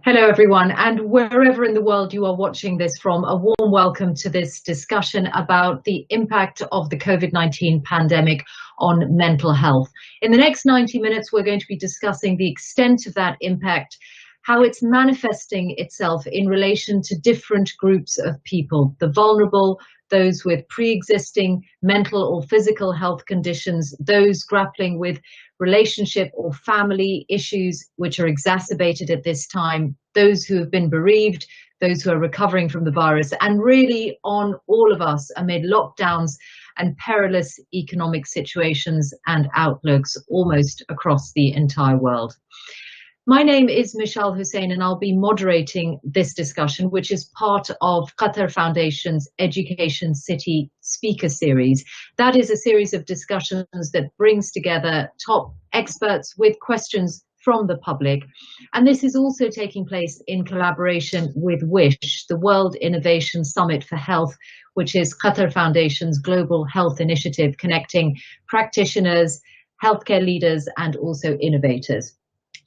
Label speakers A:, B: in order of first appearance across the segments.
A: Hello everyone, and wherever in the world you are watching this from, a warm welcome to this discussion about the impact of the COVID-19 pandemic on mental health. In the next 90 minutes, we're going to be discussing the extent of that impact, how it's manifesting itself in relation to different groups of people, the vulnerable, those with pre-existing mental or physical health conditions, those grappling with relationship or family issues which are exacerbated at this time, those who have been bereaved, those who are recovering from the virus, and really on all of us amid lockdowns and perilous economic situations and outlooks almost across the entire world. My name is Michal Hussein, and I'll be moderating this discussion, which is part of Qatar Foundation's Education City Speaker Series. That is a series of discussions that brings together top experts with questions from the public. And this is also taking place in collaboration with WISH, the World Innovation Summit for Health, which is Qatar Foundation's global health initiative connecting practitioners, healthcare leaders, and also innovators.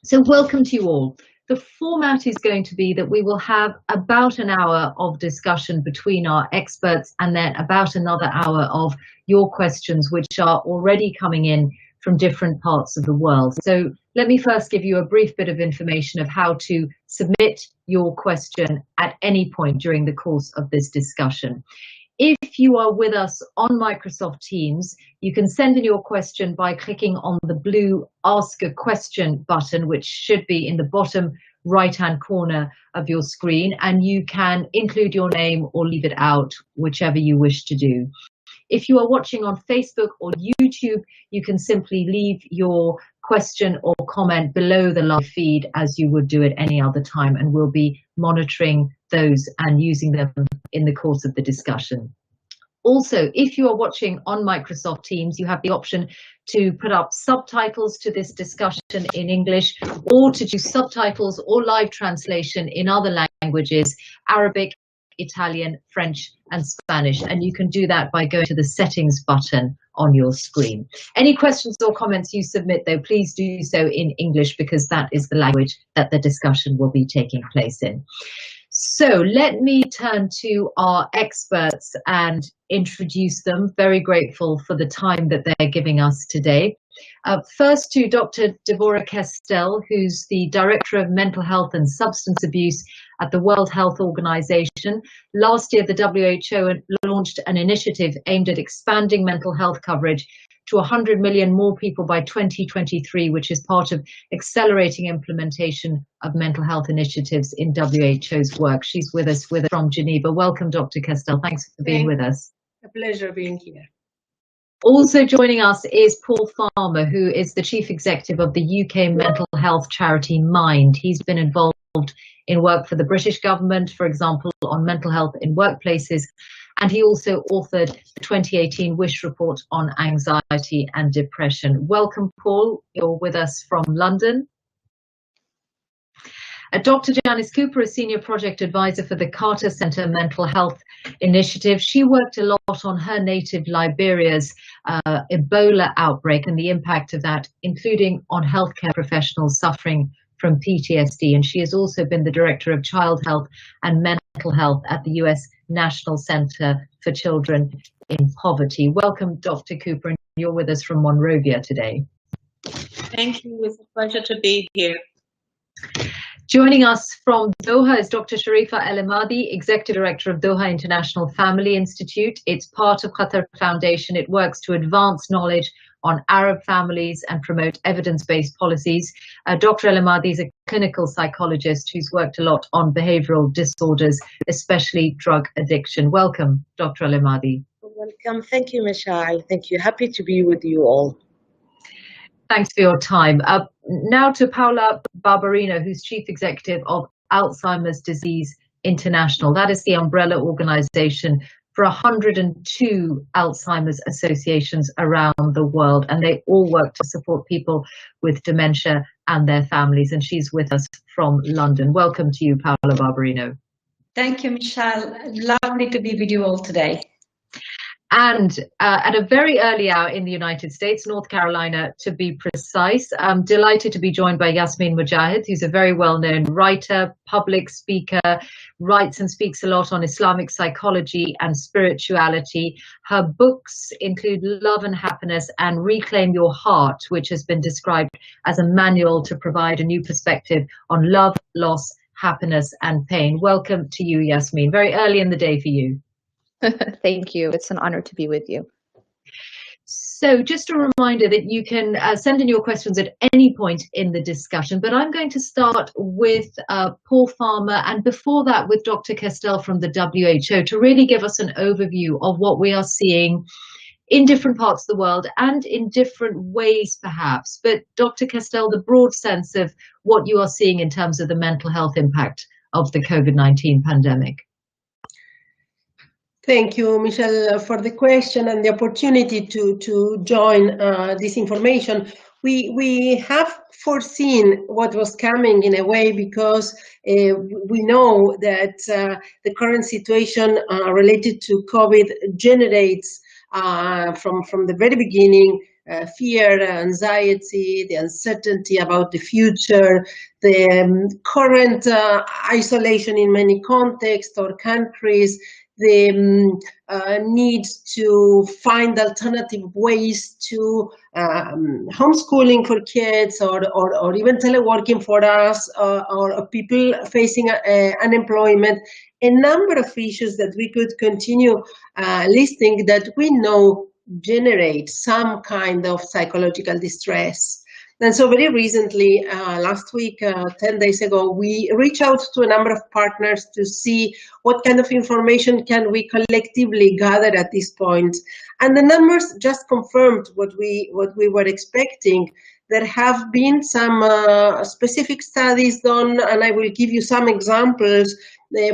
A: So welcome to you all. The format is going to be that we will have about an hour of discussion between our experts and then about another hour of your questions, which are already coming in from different parts of the world. So let me first give you a brief bit of information of how to submit your question at any point during the course of this discussion. If you are with us on Microsoft Teams, you can send in your question by clicking on the blue Ask a Question button, which should be in the bottom right-hand corner of your screen, and you can include your name or leave it out, whichever you wish to do. If you are watching on Facebook or YouTube, you can simply leave your question or comment below the live feed as you would do at any other time, and we'll be monitoring those and using them in the course of the discussion. Also, if you are watching on Microsoft Teams, you have the option to put up subtitles to this discussion in English, or to do subtitles or live translation in other languages, Arabic, Italian, French, and Spanish. And you can do that by going to the settings button on your screen. Any questions or comments you submit, though, please do so in English, because that is the language that the discussion will be taking place in. So let me turn to our experts and introduce them. Very grateful for the time that they're giving us today. First to Dr. Deborah Kestel, who's the Director of Mental Health and Substance Abuse at the World Health Organization. Last year, the WHO launched an initiative aimed at expanding mental health coverage to 100 million more people by 2023, which is part of accelerating implementation of mental health initiatives in WHO's work. She's with us from Geneva. Welcome, Dr. Kestel. Thanks for being with us.
B: A pleasure being here.
A: Also joining us is Paul Farmer, who is the Chief Executive of the UK mental health charity Mind. He's been involved in work for the British government, for example, on mental health in workplaces, and he also authored the 2018 WISH report on anxiety and depression. Welcome, Paul. You're with us from London. Dr. Janice Cooper, a Senior Project Advisor for the Carter Center Mental Health Initiative. She worked a lot on her native Liberia's Ebola outbreak and the impact of that, including on healthcare professionals suffering from PTSD. And she has also been the Director of Child Health and Mental Health at the US National Center for Children in Poverty. Welcome, Dr. Cooper, and you're with us from Monrovia today.
B: Thank you. It's a pleasure to be here.
A: Joining us from Doha is Dr. Sharifa El-Emadi, Executive Director of Doha International Family Institute. It's part of Qatar Foundation. It works to advance knowledge on Arab families and promote evidence-based policies. Dr. El-Emadi is a clinical psychologist who's worked a lot on behavioral disorders, especially drug addiction. Welcome, Dr. El-Emadi.
C: Welcome. Thank you, Michal. Thank you. Happy to be with you all.
A: Thanks for your time. Now to Paola Barberino, who's Chief Executive of Alzheimer's Disease International. That is the umbrella organization for 102 Alzheimer's associations around the world, and they all work to support people with dementia and their families. And she's with us from London. Welcome to you, Paola Barberino.
D: Thank you, Michelle. Lovely to be with you all today.
A: And at a very early hour in the United States, North Carolina to be precise. I'm delighted to be joined by Yasmin Mogahed, who's a very well-known writer, public speaker, writes and speaks a lot on Islamic psychology and spirituality. Her books include Love and Happiness and Reclaim Your Heart, which has been described as a manual to provide a new perspective on love, loss, happiness and pain. Welcome to you, Yasmin. Very early in the day for you.
D: Thank you. It's an honor to be with you.
A: So just a reminder that you can send in your questions at any point in the discussion, but I'm going to start with Paul Farmer and before that with Dr. Kestel from the WHO to really give us an overview of what we are seeing in different parts of the world and in different ways perhaps. But Dr. Kestel, the broad sense of what you are seeing in terms of the mental health impact of the COVID-19 pandemic.
E: Thank you, Michelle, for the question and the opportunity to join this information. We have foreseen what was coming in a way because we know that the current situation related to COVID generates from the very beginning fear, anxiety, the uncertainty about the future, the current isolation in many contexts or countries, the need to find alternative ways to homeschooling for kids or even teleworking for us or people facing unemployment, a number of issues that we could continue listing that we know generate some kind of psychological distress. And so very recently, last week, 10 days ago, we reached out to a number of partners to see what kind of information can we collectively gather at this point. And the numbers just confirmed what we were expecting. There have been some specific studies done, and I will give you some examples.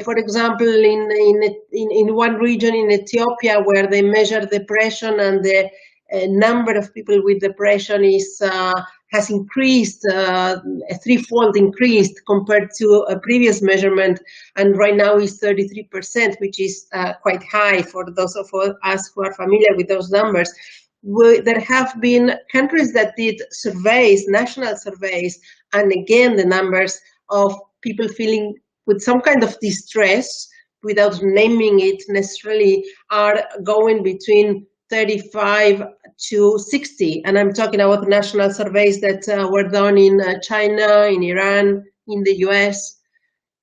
E: For example, in one region in Ethiopia where they measure depression and the number of people with depression has increased, a threefold increased compared to a previous measurement, and right now is 33%, which is quite high for those of us who are familiar with those numbers. There have been countries that did surveys, national surveys, and again the numbers of people feeling with some kind of distress without naming it necessarily are going between 35 to 60, and I'm talking about national surveys that were done in China, in Iran, in the US.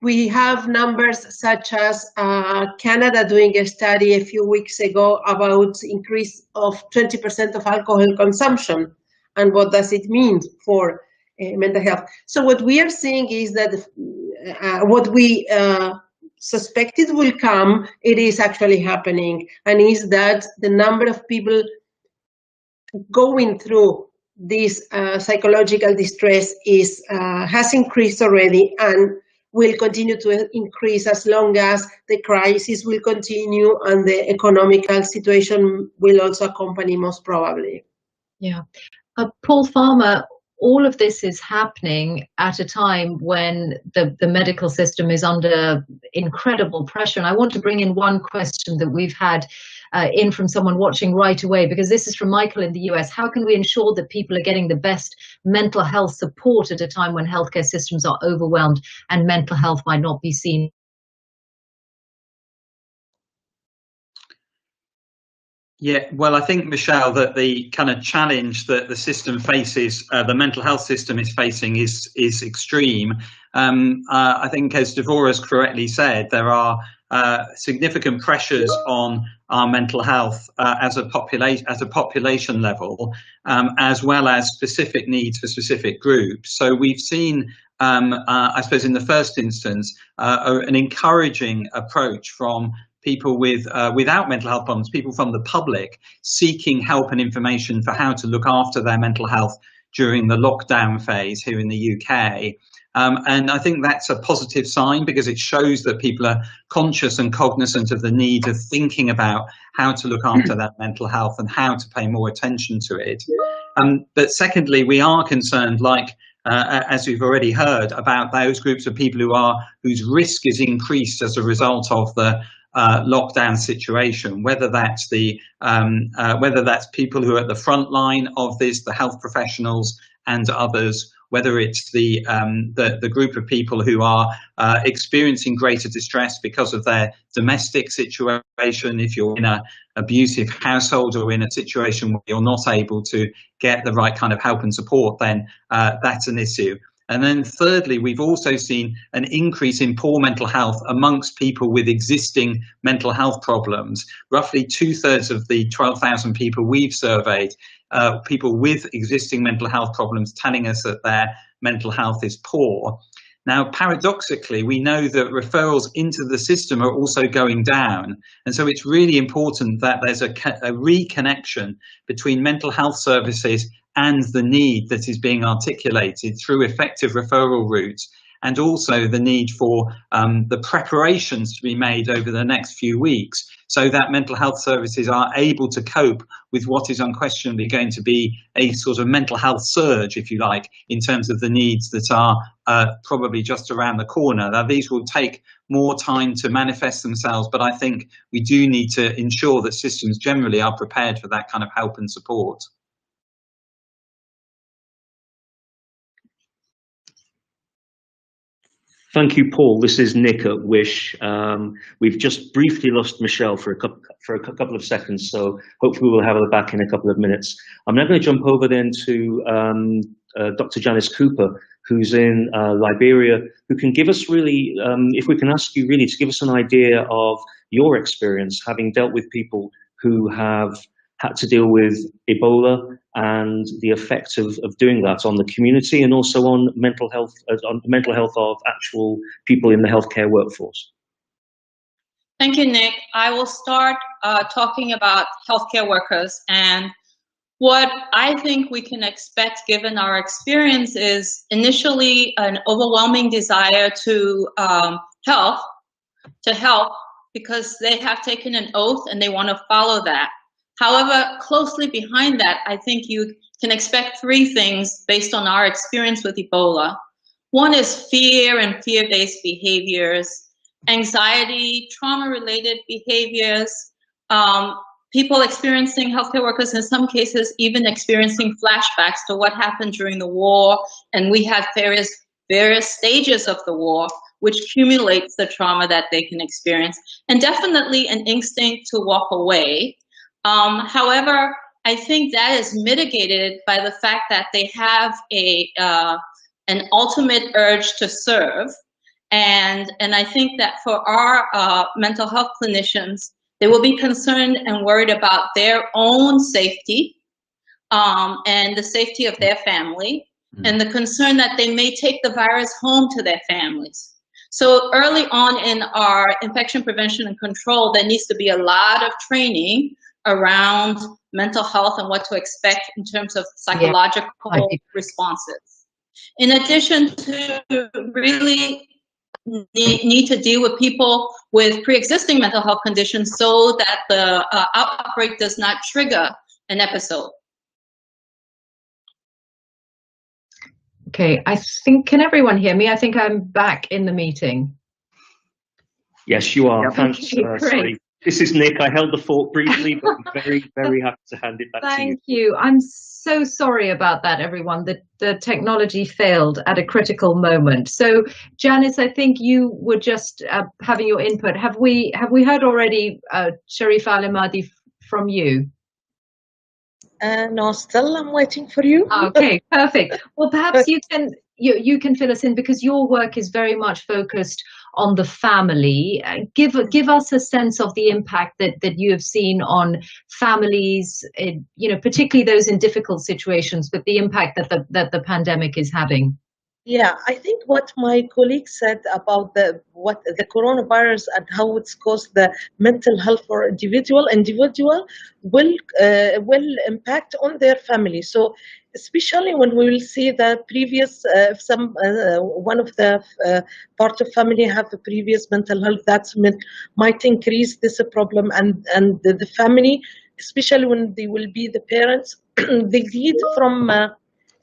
E: We have numbers such as Canada doing a study a few weeks ago about increase of 20% of alcohol consumption, and what does it mean for mental health. So what we are seeing is that what we suspected will come, it is actually happening, and is that the number of people going through this psychological distress has increased already and will continue to increase as long as the crisis will continue and the economical situation will also accompany most probably.
A: Yeah. Paul Farmer, all of this is happening at a time when the medical system is under incredible pressure. And I want to bring in one question that we've had in from someone watching right away, because this is from Michael in the US. How can we ensure that people are getting the best mental health support at a time when healthcare systems are overwhelmed and mental health might not be seen?
F: Yeah, well, I think, Michelle, that the kind of challenge that the system faces, the mental health system is facing, is extreme. I think, as Devorah's correctly said, there are significant pressures on our mental health as a population level, as well as specific needs for specific groups. So we've seen, I suppose, in the first instance, an encouraging approach from people without mental health problems, people from the public seeking help and information for how to look after their mental health during the lockdown phase here in the UK. And I think that's a positive sign, because it shows that people are conscious and cognizant of the need of thinking about how to look after that mental health and how to pay more attention to it. But secondly, we are concerned, like as we've already heard, about those groups of people whose risk is increased as a result of the lockdown situation, whether that's people who are at the front line of this, the health professionals and others, whether it's the group of people who are experiencing greater distress because of their domestic situation. If you're in an abusive household or in a situation where you're not able to get the right kind of help and support, then that's an issue. And then thirdly, we've also seen an increase in poor mental health amongst people with existing mental health problems. Roughly 2/3 of the 12,000 people we've surveyed, people with existing mental health problems, telling us that their mental health is poor. Now, paradoxically, we know that referrals into the system are also going down. And so it's really important that there's a reconnection between mental health services and the need that is being articulated through effective referral routes, and also the need for the preparations to be made over the next few weeks so that mental health services are able to cope with what is unquestionably going to be a sort of mental health surge, if you like, in terms of the needs that are probably just around the corner. Now, these will take more time to manifest themselves, but I think we do need to ensure that systems generally are prepared for that kind of help and support.
G: Thank you, Paul. This is Nick at Wish. We've just briefly lost Michelle for a couple of seconds, so hopefully we'll have her back in a couple of minutes. I'm now going to jump over then to Dr. Janice Cooper, who's in Liberia, who can give us really, if we can ask you really to give us an idea of your experience having dealt with people who have had to deal with Ebola and the effect of doing that on the community and also on mental health of actual people in the healthcare workforce.
B: Thank you, Nick. I will start talking about healthcare workers, and what I think we can expect given our experience is initially an overwhelming desire to help because they have taken an oath and they want to follow that. However, closely behind that, I think you can expect three things based on our experience with Ebola. One is fear and fear-based behaviors, anxiety, trauma-related behaviors, people experiencing, healthcare workers in some cases even experiencing flashbacks to what happened during the war, and we have various stages of the war, which accumulates the trauma that they can experience, and definitely an instinct to walk away. However, I think that is mitigated by the fact that they have an ultimate urge to serve. And I think that for our mental health clinicians, they will be concerned and worried about their own safety and the safety of their family, and the concern that they may take the virus home to their families. So early on in our infection prevention and control, there needs to be a lot of training around mental health and what to expect in terms of psychological responses. In addition to really need to deal with people with pre-existing mental health conditions so that the outbreak does not trigger an episode.
A: Okay, I think, can everyone hear me? I think I'm back in the meeting.
G: Yes, you are.
A: Yep.
G: Thanks. Sorry. This is Nick. I held the fort briefly, but I'm very, very happy to hand it back to you.
A: Thank you. I'm so sorry about that, everyone. The technology failed at a critical moment. So, Janice, I think you were just having your input. Have we heard already, Sharifa Al-Emadi, from you?
C: No, still I'm waiting for you.
A: Okay, perfect. Well, perhaps you can fill us in, because your work is very much focused on the family. Give us a sense of the impact that you have seen on families, particularly those in difficult situations, but the impact that the pandemic is having.
C: Yeah, I think what my colleague said about the coronavirus and how it's caused the mental health for individual will impact on their family. So especially when we will see the previous one of the part of family have the previous mental health, that might increase this problem, and the family, especially when they will be the parents, they lead from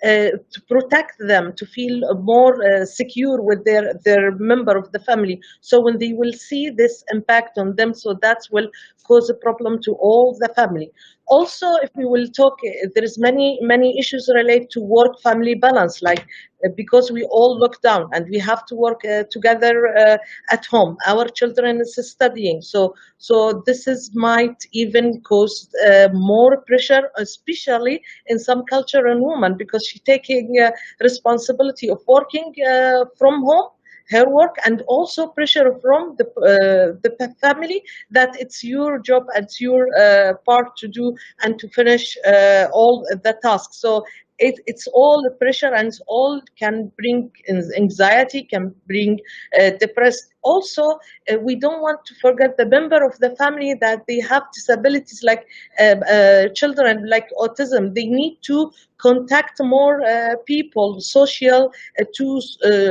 C: to protect them, to feel more secure with their member of the family. So when they will see this impact on them, so that will cause a problem to all the family. Also, if we will talk, there is many issues related to work-family balance, like because we all locked down and we have to work together at home. Our children is studying, so this might even cause more pressure, especially in some culture in women, because she's taking responsibility of working from home, her work, and also pressure from the family that it's your job and it's your part to do and to finish all the tasks. So it's all pressure, and it's all can bring anxiety, can bring depressed. Also, we don't want to forget the member of the family that they have disabilities, like children, like autism. They need to contact more people, social, to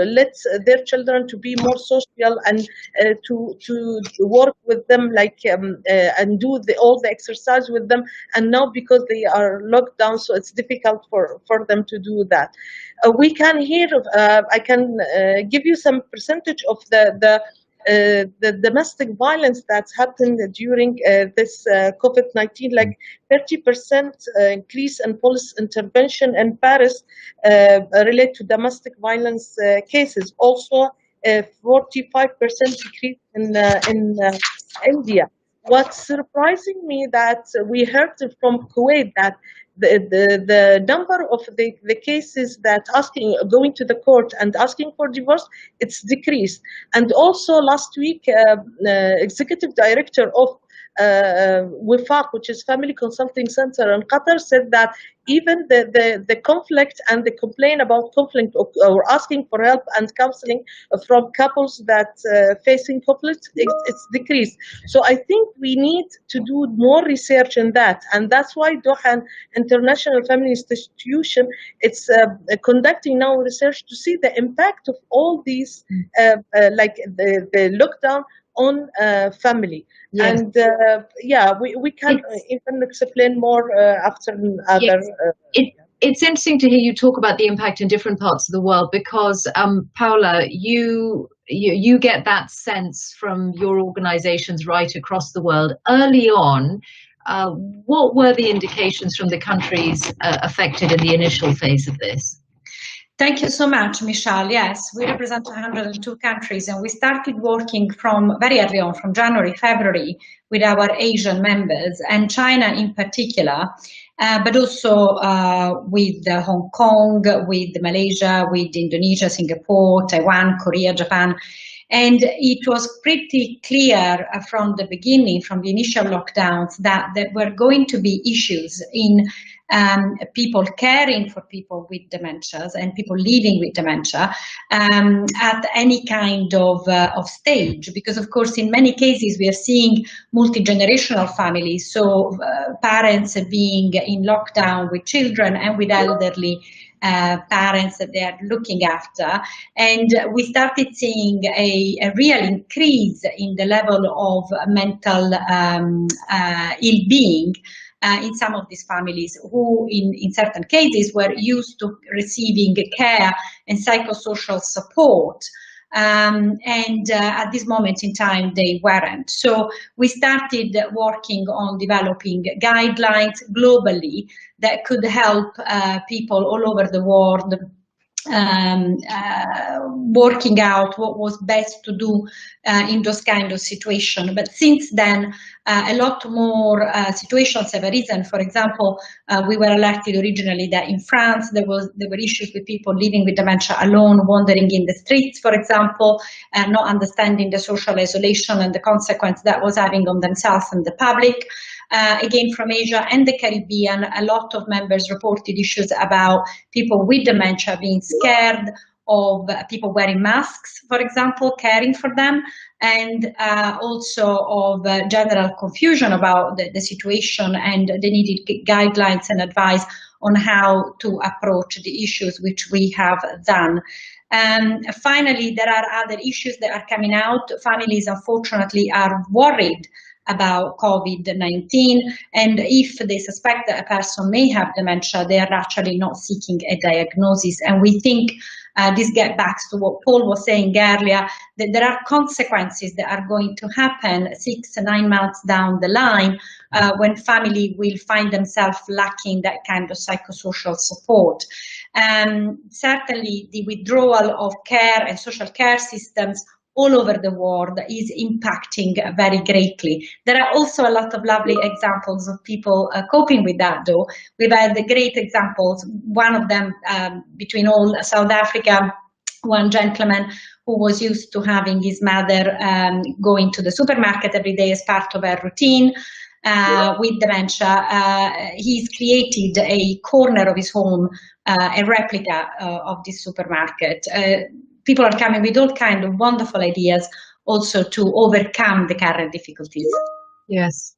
C: let their children to be more social and to work with them, like and do all the exercise with them. And now because they are locked down, so it's difficult for them to do that. We can hear, I can give you some percentage of the domestic violence that's happened during this COVID-19, like 30% increase in police intervention in Paris related to domestic violence cases. Also, 45% decrease in India. What's surprising me that we heard from Kuwait that the number of the cases that going to the court and asking for divorce, it's decreased. And also last week, executive director of WIFAQ, which is Family Consulting Center in Qatar, said that even the conflict and the complaint about conflict or asking for help and counseling from couples that facing conflict, it's decreased. So I think we need to do more research in that, and that's why Doha International Family Institution it's conducting now research to see the impact of all these like the lockdown on family. Yes. And we can even explain more after other.
A: It's interesting to hear you talk about the impact in different parts of the world, because Paula, you get that sense from your organizations right across the world. Early on, what were the indications from the countries affected in the initial phase of this?
H: Thank you so much, Michelle. Yes, we represent 102 countries, and we started working from very early on, from January, February, with our Asian members, and China in particular, but also with Hong Kong, with Malaysia, with Indonesia, Singapore, Taiwan, Korea, Japan. And it was pretty clear from the beginning, from the initial lockdowns, that there were going to be issues in people caring for people with dementias and people living with dementia at any kind of stage, because of course in many cases we are seeing multi-generational families, so parents being in lockdown with children and with elderly parents that they are looking after, and we started seeing a real increase in the level of mental ill-being in some of these families who in certain cases were used to receiving care and psychosocial support. At this moment in time, they weren't. So we started working on developing guidelines globally that could help people all over the world working out what was best to do in those kind of situations. But since then, a lot more situations have arisen. For example, we were alerted originally that in France there were issues with people living with dementia alone, wandering in the streets, for example, not understanding the social isolation and the consequence that was having on themselves and the public. Again, from Asia and the Caribbean, a lot of members reported issues about people with dementia being scared of people wearing masks, for example, caring for them, and also of general confusion about the situation, and they needed guidelines and advice on how to approach the issues, which we have done. Finally, there are other issues that are coming out. Families, unfortunately, are worried about COVID-19. And if they suspect that a person may have dementia, they are actually not seeking a diagnosis. And we think this gets back to what Paul was saying earlier, that there are consequences that are going to happen 6 to 9 months down the line when family will find themselves lacking that kind of psychosocial support. Certainly the withdrawal of care and social care systems all over the world is impacting very greatly. There are also a lot of lovely examples of people coping with that, though. We've had great examples. One of them, between all South Africa, one gentleman who was used to having his mother going to the supermarket every day as part of her routine. With dementia, he's created a corner of his home, a replica of this supermarket. People are coming with all kinds of wonderful ideas also to overcome the current difficulties.
A: Yes.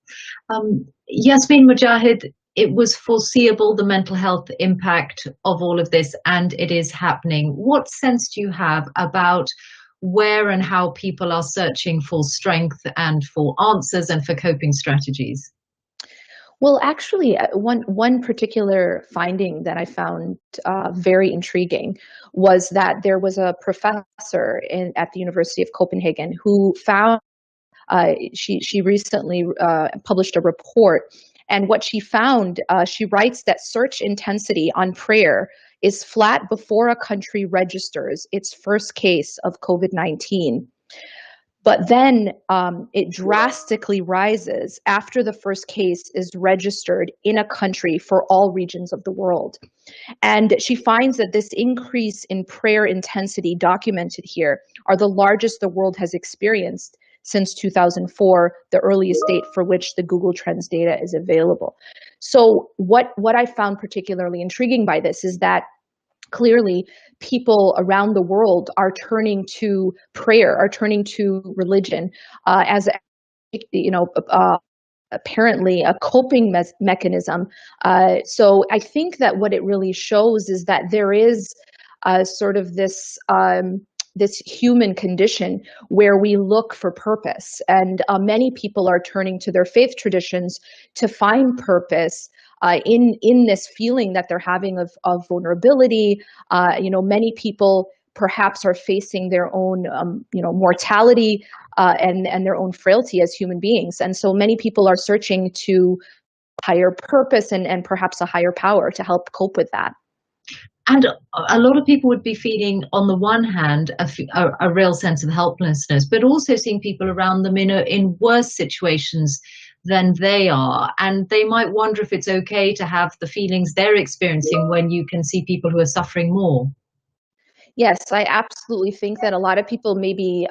A: Yasmin Mujahid, it was foreseeable, the mental health impact of all of this, and it is happening. What sense do you have about where and how people are searching for strength and for answers and for coping strategies?
D: Well, actually, one particular finding that I found very intriguing was that there was a professor at the University of Copenhagen who found, she recently published a report, and what she found, she writes that search intensity on prayer is flat before a country registers its first case of COVID-19. But then it drastically rises after the first case is registered in a country for all regions of the world. And she finds that this increase in prayer intensity documented here are the largest the world has experienced since 2004, the earliest date for which the Google Trends data is available. So what I found particularly intriguing by this is that clearly people around the world are turning to prayer, are turning to religion as, apparently a coping mechanism. So I think that what it really shows is that there is sort of this human condition where we look for purpose, and many people are turning to their faith traditions to find purpose in this feeling that they're having of vulnerability. Many people perhaps are facing their own, mortality and their own frailty as human beings. And so many people are searching to higher purpose and perhaps a higher power to help cope with that.
A: And a lot of people would be feeling, on the one hand, a real sense of helplessness, but also seeing people around them in worse situations than they are. And they might wonder if it's okay to have the feelings they're experiencing when you can see people who are suffering more.
D: Yes, I absolutely think that a lot of people maybe,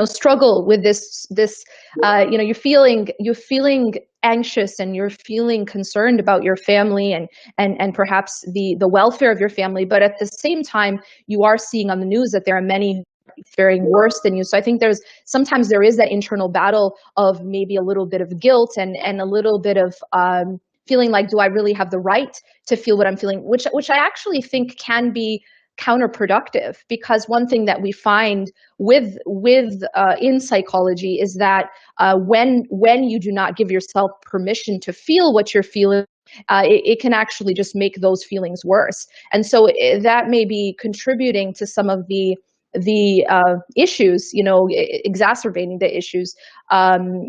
D: struggle with this, you're feeling anxious and you're feeling concerned about your family and perhaps the welfare of your family. But at the same time, you are seeing on the news that there are many faring worse than you. So I think sometimes there is that internal battle of maybe a little bit of guilt and a little bit of feeling like, do I really have the right to feel what I'm feeling? Which I actually think can be counterproductive, because one thing that we find with in psychology is that when you do not give yourself permission to feel what you're feeling, it can actually just make those feelings worse. And so that may be contributing to some of the issues, exacerbating the issues,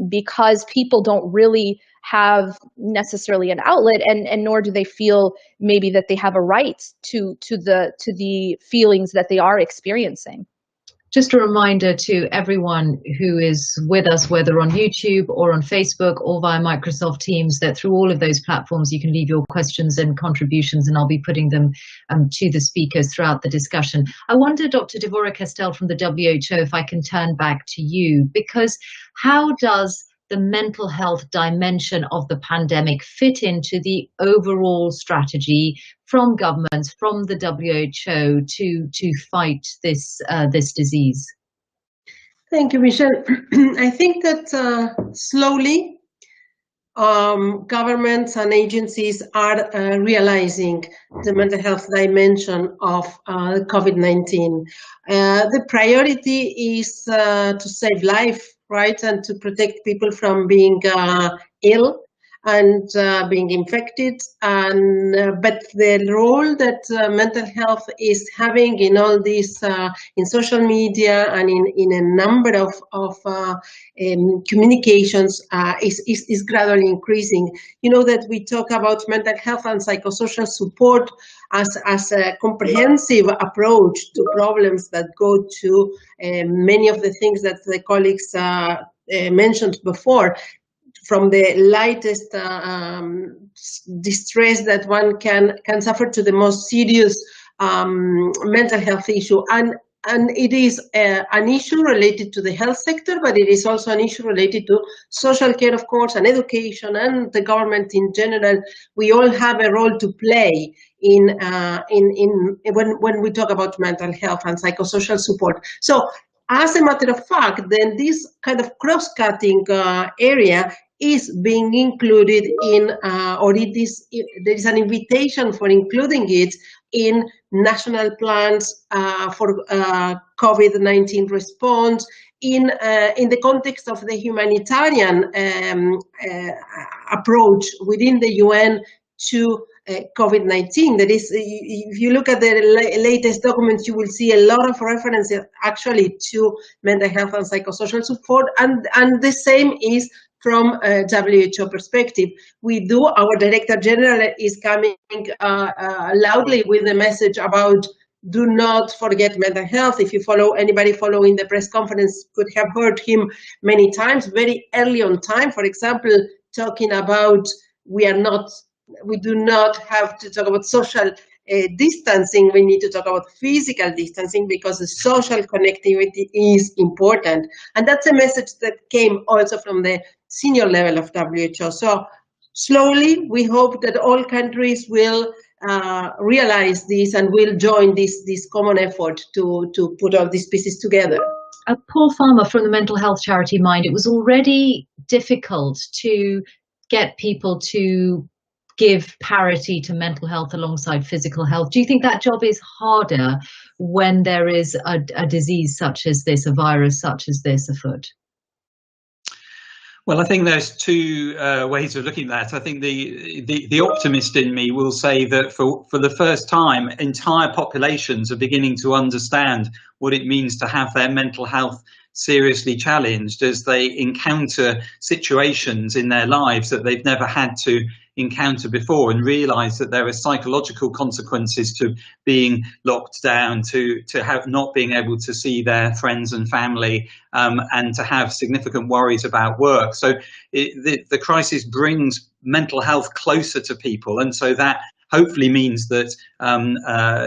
D: because people don't really have necessarily an outlet, and nor do they feel maybe that they have a right to the feelings that they are experiencing.
A: Just a reminder to everyone who is with us, whether on YouTube or on Facebook or via Microsoft Teams, that through all of those platforms you can leave your questions and contributions, and I'll be putting them to the speakers throughout the discussion. I wonder, Dr. Devorah Castell from the WHO, if I can turn back to you, because how does the mental health dimension of the pandemic fit into the overall strategy from governments, from the WHO to fight this disease?
E: Thank you, Michelle. I think that slowly governments and agencies are realizing the mental health dimension of COVID-19. The priority is to save life, right, and to protect people from being ill and being infected, and but the role that mental health is having in all this, in social media and in a number of communications is gradually increasing. You know that we talk about mental health and psychosocial support as a comprehensive approach to problems that go to many of the things that the colleagues mentioned before, from the lightest distress that one can suffer to the most serious mental health issue. And it is an issue related to the health sector, but it is also an issue related to social care, of course, and education, and the government in general. We all have a role to play in when we talk about mental health and psychosocial support. So, as a matter of fact, then this kind of cross-cutting area is being included in, there is an invitation for including it in national plans for COVID-19 response, in the context of the humanitarian approach within the UN to COVID-19. That is, if you look at the latest documents, you will see a lot of references actually to mental health and psychosocial support, and the same is from a WHO perspective. Our Director General is coming loudly with the message about do not forget mental health. If you anybody following the press conference could have heard him many times, very early on time, for example, talking about we do not have to talk about social distancing. We need to talk about physical distancing because the social connectivity is important. And that's a message that came also from the senior level of WHO. So slowly, we hope that all countries will realize this and will join this common effort to put all these pieces together.
A: Paul Farmer from the mental health charity Mind, it was already difficult to get people to give parity to mental health alongside physical health. Do you think that job is harder when there is a disease such as this, a virus such as this afoot?
F: Well, I think there's two ways of looking at that. I think the optimist in me will say that for the first time, entire populations are beginning to understand what it means to have their mental health seriously challenged as they encounter situations in their lives that they've never had to encounter before, and realise that there are psychological consequences to being locked down, to have not being able to see their friends and family, and to have significant worries about work. So the crisis brings mental health closer to people, and so that hopefully means that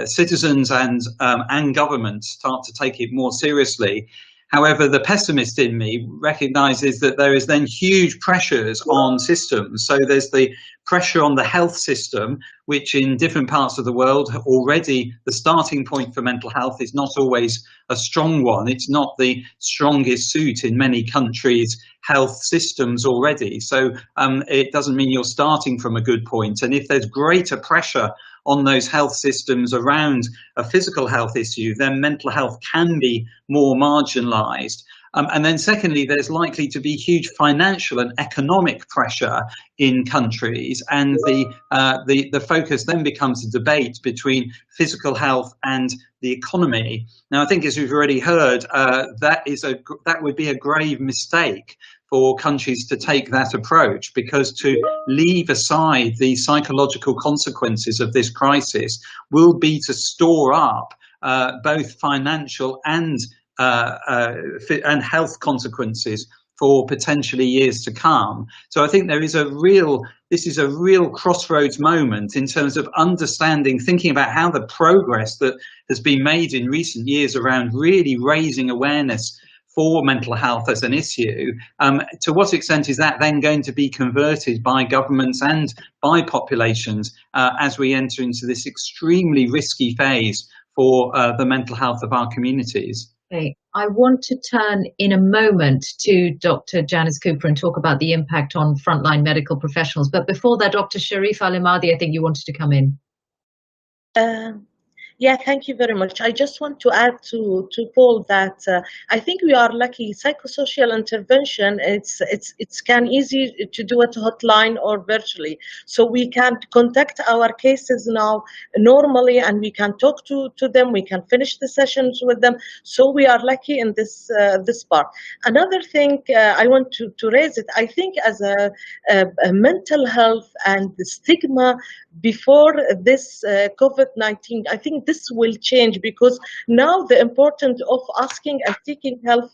F: citizens and governments start to take it more seriously. However, the pessimist in me recognises that there is then huge pressures on systems. So there's the pressure on the health system, which in different parts of the world already the starting point for mental health is not always a strong one. It's not the strongest suit in many countries' health systems already. So it doesn't mean you're starting from a good point. And if there's greater pressure on those health systems around a physical health issue, then mental health can be more marginalised. And then secondly, there's likely to be huge financial and economic pressure in countries, and the focus then becomes a debate between physical health and the economy. Now, I think, as we've already heard, that would be a grave mistake for countries to take that approach, because to leave aside the psychological consequences of this crisis will be to store up both financial and health consequences for potentially years to come. So I think this is a real crossroads moment in terms of understanding, thinking about how the progress that has been made in recent years around really raising awareness for mental health as an issue, to what extent is that then going to be converted by governments and by populations as we enter into this extremely risky phase for the mental health of our communities?
A: Okay. I want to turn in a moment to Dr. Janice Cooper and talk about the impact on frontline medical professionals. But before that, Dr. Sharif Al-Imadi, I think you wanted to come in.
C: Yeah, thank you very much. I just want to add to Paul that I think we are lucky. Psychosocial intervention, it's can easy to do it hotline or virtually. So we can contact our cases now normally, and we can talk to them. We can finish the sessions with them. So we are lucky in this this part. Another thing I want to raise it. I think as a mental health and the stigma before this COVID-19, I think this will change, because now the importance of asking and seeking help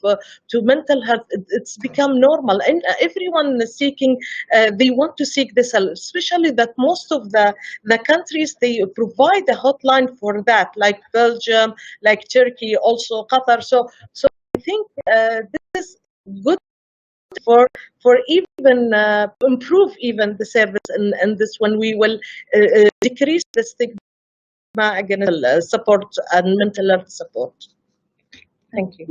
C: to mental health, it's become normal, and everyone is seeking, they want to seek this help, especially that most of the countries, they provide a hotline for that, like Belgium, like Turkey, also Qatar. So I think this is good for even improve even the service and this, when we will decrease the stigma against support and mental health support. Thank you.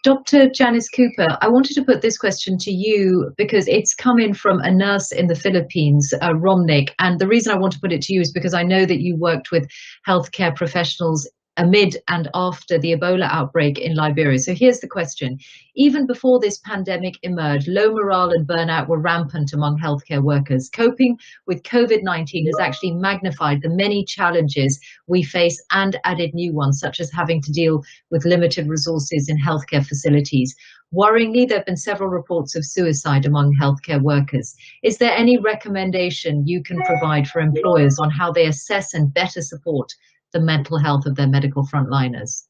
A: Dr. Janice Cooper, I wanted to put this question to you because it's come in from a nurse in the Philippines, Romnick, and the reason I want to put it to you is because I know that you worked with healthcare professionals amid and after the Ebola outbreak in Liberia. So here's the question. Even before this pandemic emerged, low morale and burnout were rampant among healthcare workers. Coping with COVID-19 has actually magnified the many challenges we face and added new ones, such as having to deal with limited resources in healthcare facilities. Worryingly, there have been several reports of suicide among healthcare workers. Is there any recommendation you can provide for employers on how they assess and better support the mental health of their medical frontliners?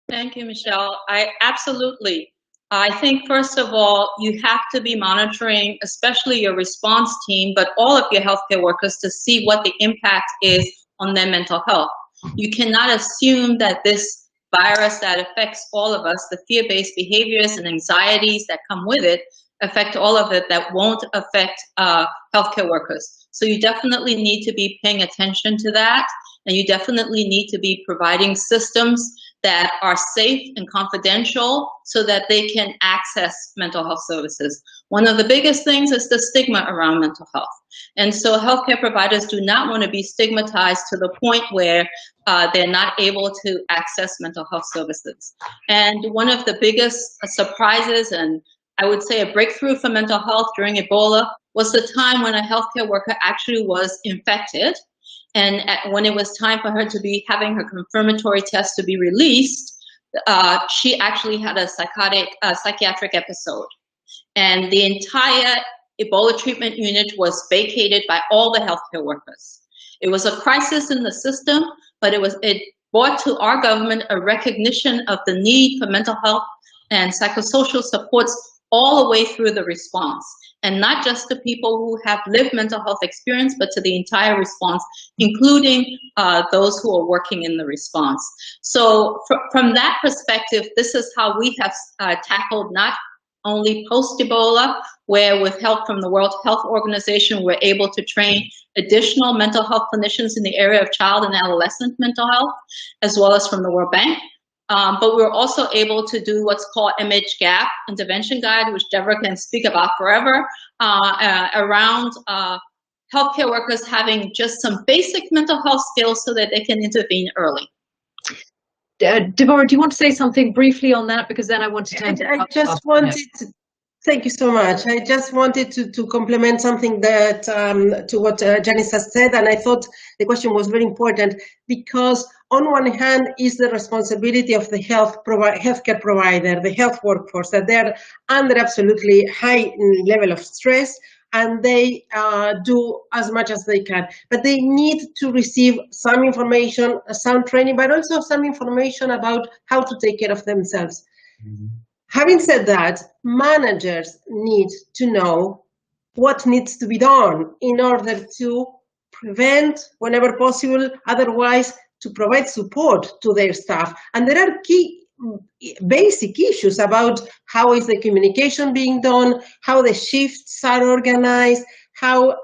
B: Thank you, Michelle. Absolutely. I think, first of all, you have to be monitoring, especially your response team, but all of your healthcare workers, to see what the impact is on their mental health. You cannot assume that this virus that affects all of us, the fear-based behaviors and anxieties that come with it, affect all of it, that won't affect healthcare workers. So you definitely need to be paying attention to that. And you definitely need to be providing systems that are safe and confidential so that they can access mental health services. One of the biggest things is the stigma around mental health. And so healthcare providers do not want to be stigmatized to the point where they're not able to access mental health services. And one of the biggest surprises, and I would say a breakthrough for mental health during Ebola, was the time when a healthcare worker actually was infected. And when it was time for her to be having her confirmatory test to be released, she actually had a psychiatric episode. And the entire Ebola treatment unit was vacated by all the healthcare workers. It was a crisis in the system, but it brought to our government a recognition of the need for mental health and psychosocial supports all the way through the response. And not just to people who have lived mental health experience, but to the entire response, including those who are working in the response. So from that perspective, this is how we have tackled not only post-Ebola, where with help from the World Health Organization, we're able to train additional mental health clinicians in the area of child and adolescent mental health, as well as from the World Bank. But we're also able to do what's called Image Gap Intervention Guide, which Deborah can speak about forever, around healthcare workers having just some basic mental health skills so that they can intervene early.
A: Deborah, do you want to say something briefly on that? Because then I want to turn to
E: Thank you so much. I just wanted to complement something that to what Janice has said, and I thought the question was very important because on one hand is the responsibility of the healthcare provider, the health workforce, that they're under absolutely high level of stress, and they do as much as they can. But they need to receive some information, some training, but also some information about how to take care of themselves. Mm-hmm. Having said that, managers need to know what needs to be done in order to prevent whenever possible, otherwise to provide support to their staff. And there are key basic issues about how is the communication being done, how the shifts are organized, how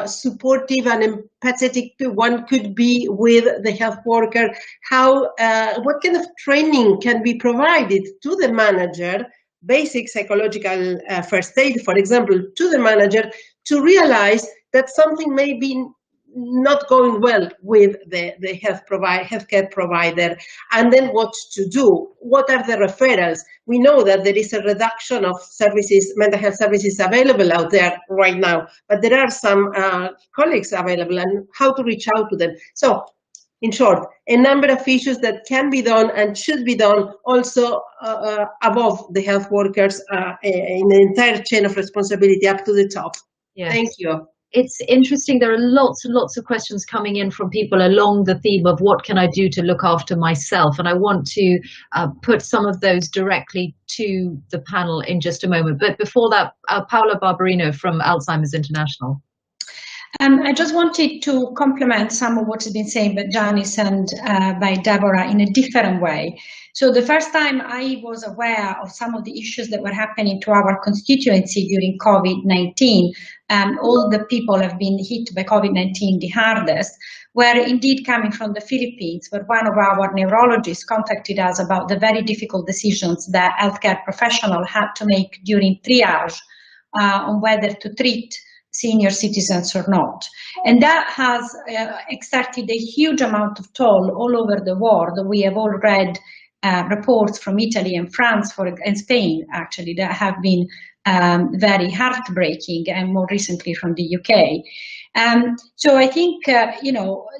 E: supportive and empathetic one could be with the health worker, how what kind of training can be provided to the manager, basic psychological first aid, for example, to the manager to realize that something may be not going well with the healthcare provider, and then what to do. What are the referrals? We know that there is a reduction of services, mental health services available out there right now, but there are some colleagues available, and how to reach out to them. So, in short, a number of issues that can be done and should be done also above the health workers in the entire chain of responsibility up to the top. Yes. Thank you.
A: It's interesting. There are lots and lots of questions coming in from people along the theme of what can I do to look after myself? And I want to put some of those directly to the panel in just a moment. But before that, Paola Barberino from Alzheimer's International.
H: I just wanted to complement some of what has been said by Janice and by Deborah in a different way. So the first time I was aware of some of the issues that were happening to our constituency during COVID-19, all the people have been hit by COVID-19 the hardest, were indeed coming from the Philippines, where one of our neurologists contacted us about the very difficult decisions that healthcare professionals had to make during triage on whether to treat senior citizens or not. And that has exerted a huge amount of toll all over the world. We have all read reports from Italy and France and Spain, actually, that have been very heartbreaking, and more recently from the UK. So I think, there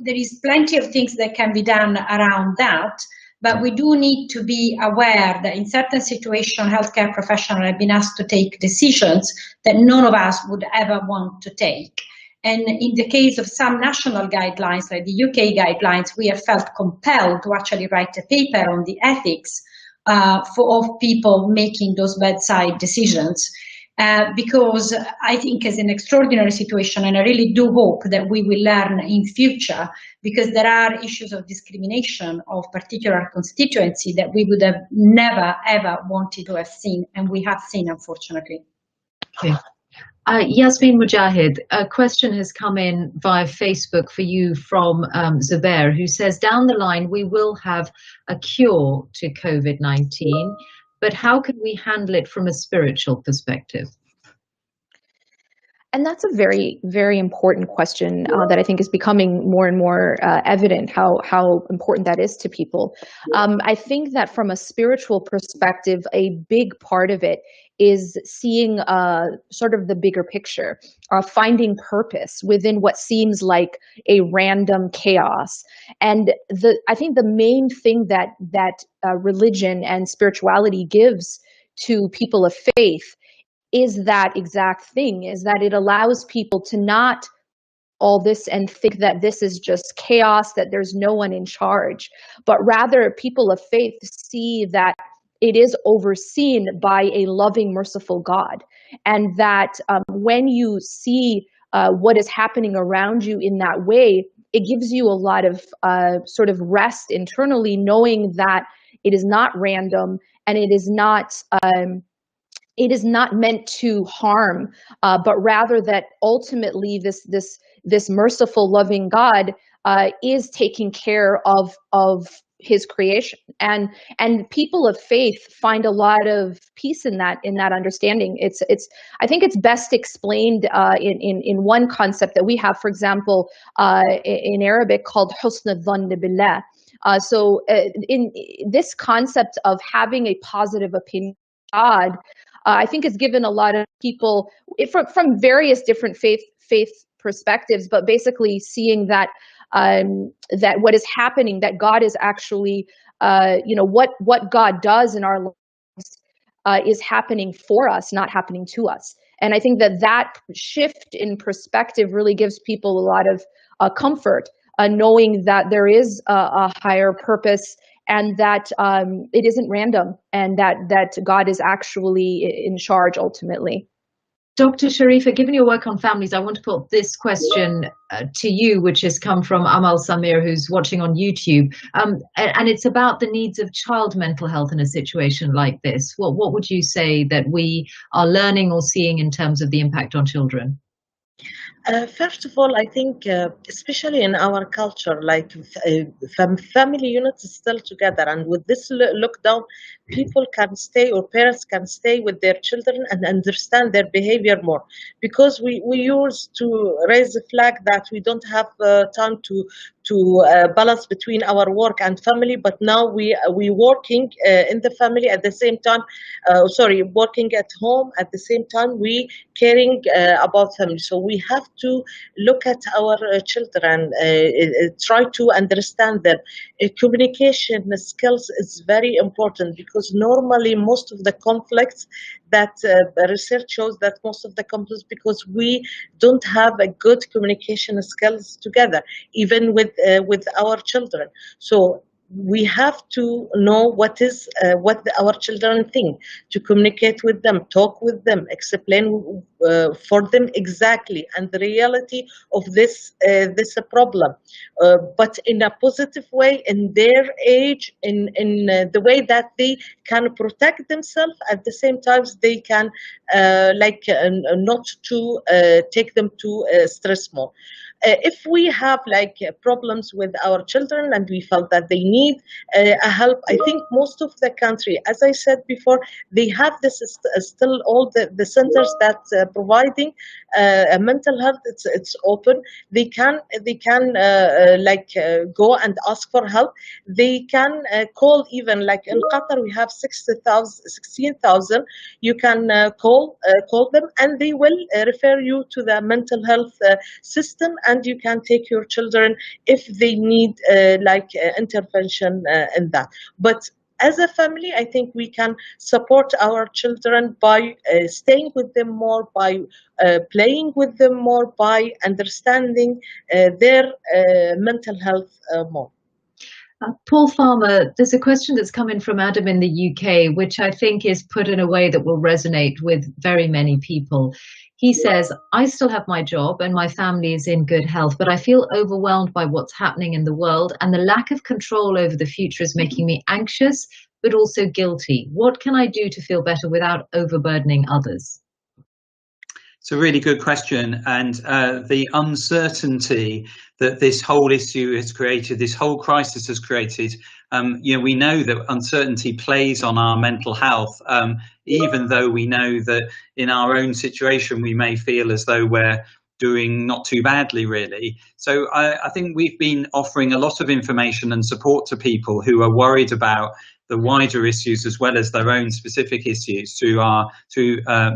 H: is plenty of things that can be done around that. But we do need to be aware that in certain situations, healthcare professionals have been asked to take decisions that none of us would ever want to take. And in the case of some national guidelines, like the UK guidelines, we have felt compelled to actually write a paper on the ethics of people making those bedside decisions. Because I think it's an extraordinary situation, and I really do hope that we will learn in future, because there are issues of discrimination of particular constituency that we would have never ever wanted to have seen, and we have seen, unfortunately.
A: Okay. Yasmin Mujahid, a question has come in via Facebook for you from Zubair, who says, down the line we will have a cure to COVID-19. But how can we handle it from a spiritual perspective?
D: And that's a very, very important question that I think is becoming more and more evident how important that is to people. I think that from a spiritual perspective, a big part of it is seeing sort of the bigger picture, finding purpose within what seems like a random chaos. And I think the main thing that religion and spirituality gives to people of faith is that exact thing, is that it allows people to not all this and think that this is just chaos, that there's no one in charge, but rather people of faith see that it is overseen by a loving, merciful God. And that when you see what is happening around you in that way, it gives you a lot of sort of rest internally, knowing that it is not random and it is not meant to harm, but rather that ultimately this merciful, loving God is taking care of his creation, and people of faith find a lot of peace in that understanding. I think it's best explained in one concept that we have, for example, in Arabic called husn al-dhann billah. So in this concept of having a positive opinion of God, I think has given a lot of people from various different faith perspectives, but basically seeing that that what is happening, that God is actually, what God does in our lives is happening for us, not happening to us. And I think that shift in perspective really gives people a lot of comfort, knowing that there is a higher purpose, and that it isn't random, and that God is actually in charge ultimately.
A: Dr. Sharifa, given your work on families, I want to put this question to you, which has come from Amal Samir, who's watching on YouTube. And it's about the needs of child mental health in a situation like this. What would you say that we are learning or seeing in terms of the impact on children?
C: First of all, I think, especially in our culture, like family units is still together, and with this lockdown, people can stay, or parents can stay with their children and understand their behavior more, because we used to raise the flag that we don't have time to balance between our work and family, but now we working in the family at the same time. Working at home at the same time, we caring about family. So we have to look at our children, try to understand them. Communication skills is very important, because normally most of the conflicts that research shows that most of the conflicts, because we don't have a good communication skills together, even with our children. So we have to know what our children think, to communicate with them, talk with them, explain for them exactly and the reality of this problem, but in a positive way, in their age, in the way that they can protect themselves. At the same time, they can not to take them to stress more. If we have problems with our children and we felt that they need a help, I think most of the country, as I said before, they have this still all the centers that providing mental health. It's open. They can go and ask for help. They can call, even like in Qatar we have 16,000. You can call them, and they will refer you to the mental health system, and you can take your children if they need intervention in that. But as a family, I think we can support our children by staying with them more, by playing with them more, by understanding their mental health more.
A: Paul Farmer, there's a question that's come in from Adam in the UK, which I think is put in a way that will resonate with very many people. He says, I still have my job and my family is in good health, but I feel overwhelmed by what's happening in the world, and the lack of control over the future is making me anxious, but also guilty. What can I do to feel better without overburdening others?
F: It's a really good question, and the uncertainty that this whole issue has created, this whole crisis has created, we know that uncertainty plays on our mental health, even though we know that in our own situation we may feel as though we're doing not too badly, really. So I think we've been offering a lot of information and support to people who are worried about the wider issues as well as their own specific issues through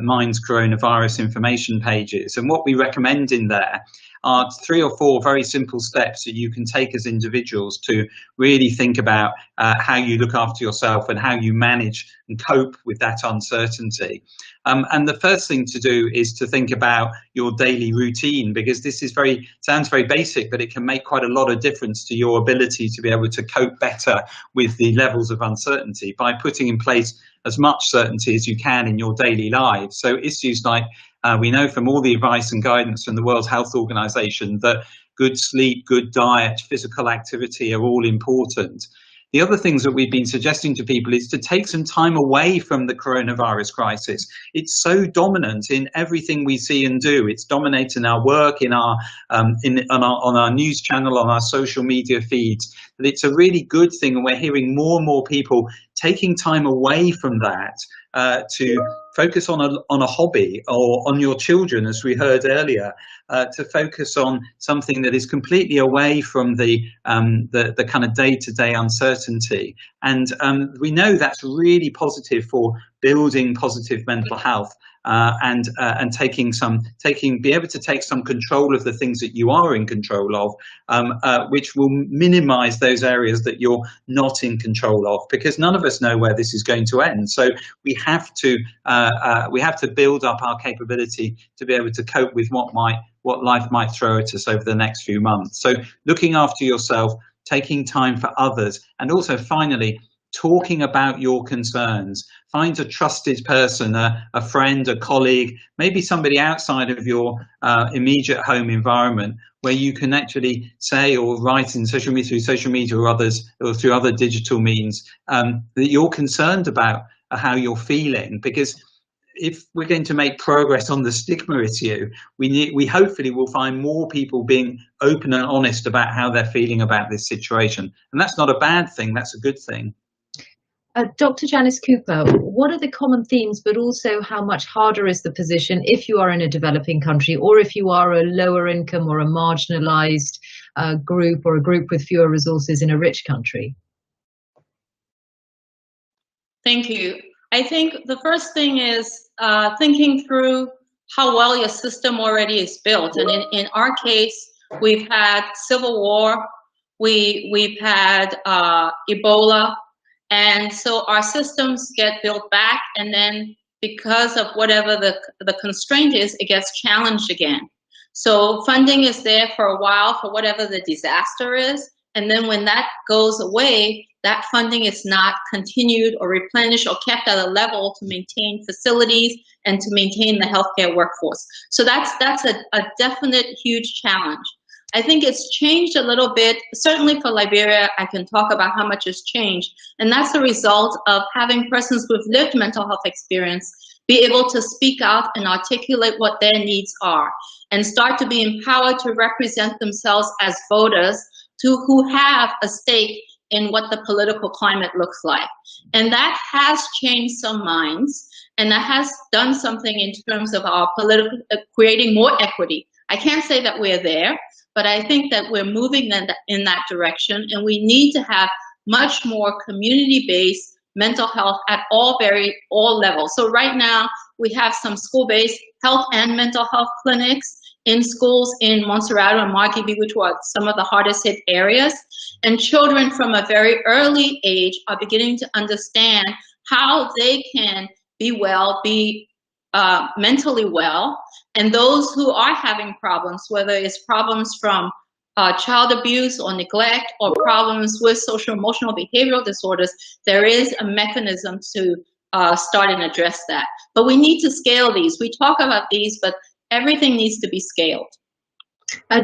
F: Mind's coronavirus information pages. And what we recommend in there are 3 or 4 very simple steps that you can take as individuals to really think about how you look after yourself and how you manage and cope with that uncertainty. And the first thing to do is to think about your daily routine, because this is sounds very basic, but it can make quite a lot of difference to your ability to be able to cope better with the levels of uncertainty by putting in place as much certainty as you can in your daily lives. So issues like, we know from all the advice and guidance from the World Health Organization that good sleep, good diet, physical activity are all important. The other things that we've been suggesting to people is to take some time away from the coronavirus crisis. It's so dominant in everything we see and do. It's dominating our work, on our news channel, on our social media feeds. That it's a really good thing, and we're hearing more and more people taking time away from that to focus on a hobby, or on your children, as we heard earlier, to focus on something that is completely away from the kind of day-to-day uncertainty. And we know that's really positive for building positive mental health. And be able to take some control of the things that you are in control of, which will minimize those areas that you're not in control of, because none of us know where this is going to end. So we have to build up our capability to be able to cope with what life might throw at us over the next few months. So looking after yourself, taking time for others, and also finally talking about your concerns. Find a trusted person, a friend, a colleague, maybe somebody outside of your immediate home environment, where you can actually say or write in social media, through social media or others, or through other digital means, that you're concerned about how you're feeling. Because if we're going to make progress on the stigma issue, we hopefully will find more people being open and honest about how they're feeling about this situation. And that's not a bad thing, that's a good thing.
A: Dr. Janice Cooper, what are the common themes, but also how much harder is the position if you are in a developing country, or if you are a lower income or a marginalized group, or a group with fewer resources in a rich country?
B: Thank you. I think the first thing is thinking through how well your system already is built. And in our case, we've had civil war, we've had Ebola, and so our systems get built back, and then because of whatever the constraint is, it gets challenged again. So funding is there for a while for whatever the disaster is, and then when that goes away, that funding is not continued or replenished or kept at a level to maintain facilities and to maintain the healthcare workforce. So that's a definite huge challenge. I think it's changed a little bit. Certainly for Liberia, I can talk about how much has changed. And that's the result of having persons with lived mental health experience be able to speak out and articulate what their needs are and start to be empowered to represent themselves as voters who have a stake in what the political climate looks like. And that has changed some minds, and that has done something in terms of our political, creating more equity. I can't say that we're there, but I think that we're moving in that direction, and we need to have much more community-based mental health at all levels. So right now, we have some school-based health and mental health clinics in schools in Montserrat and Margibi, which were some of the hardest hit areas. And children from a very early age are beginning to understand how they can be well, be mentally well. And those who are having problems, whether it's problems from child abuse or neglect or problems with social emotional behavioral disorders, there is a mechanism to start and address that. But we need to scale these. We talk about these, but everything needs to be scaled.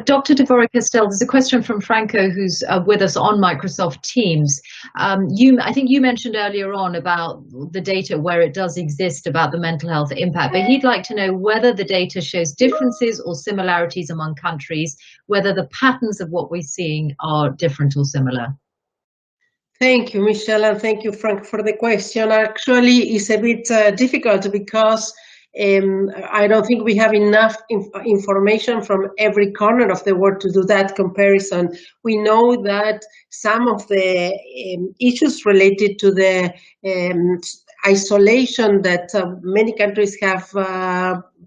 A: Dr. Devorah Castell, there's a question from Franco, who's with us on Microsoft Teams. I think you mentioned earlier on about the data where it does exist about the mental health impact, but he'd like to know whether the data shows differences or similarities among countries, whether the patterns of what we're seeing are different or similar.
E: Thank you, Michelle, and thank you, Frank, for the question. Actually, it's a bit difficult because I don't think we have enough information from every corner of the world to do that comparison. We know that some of the issues related to the isolation that many countries have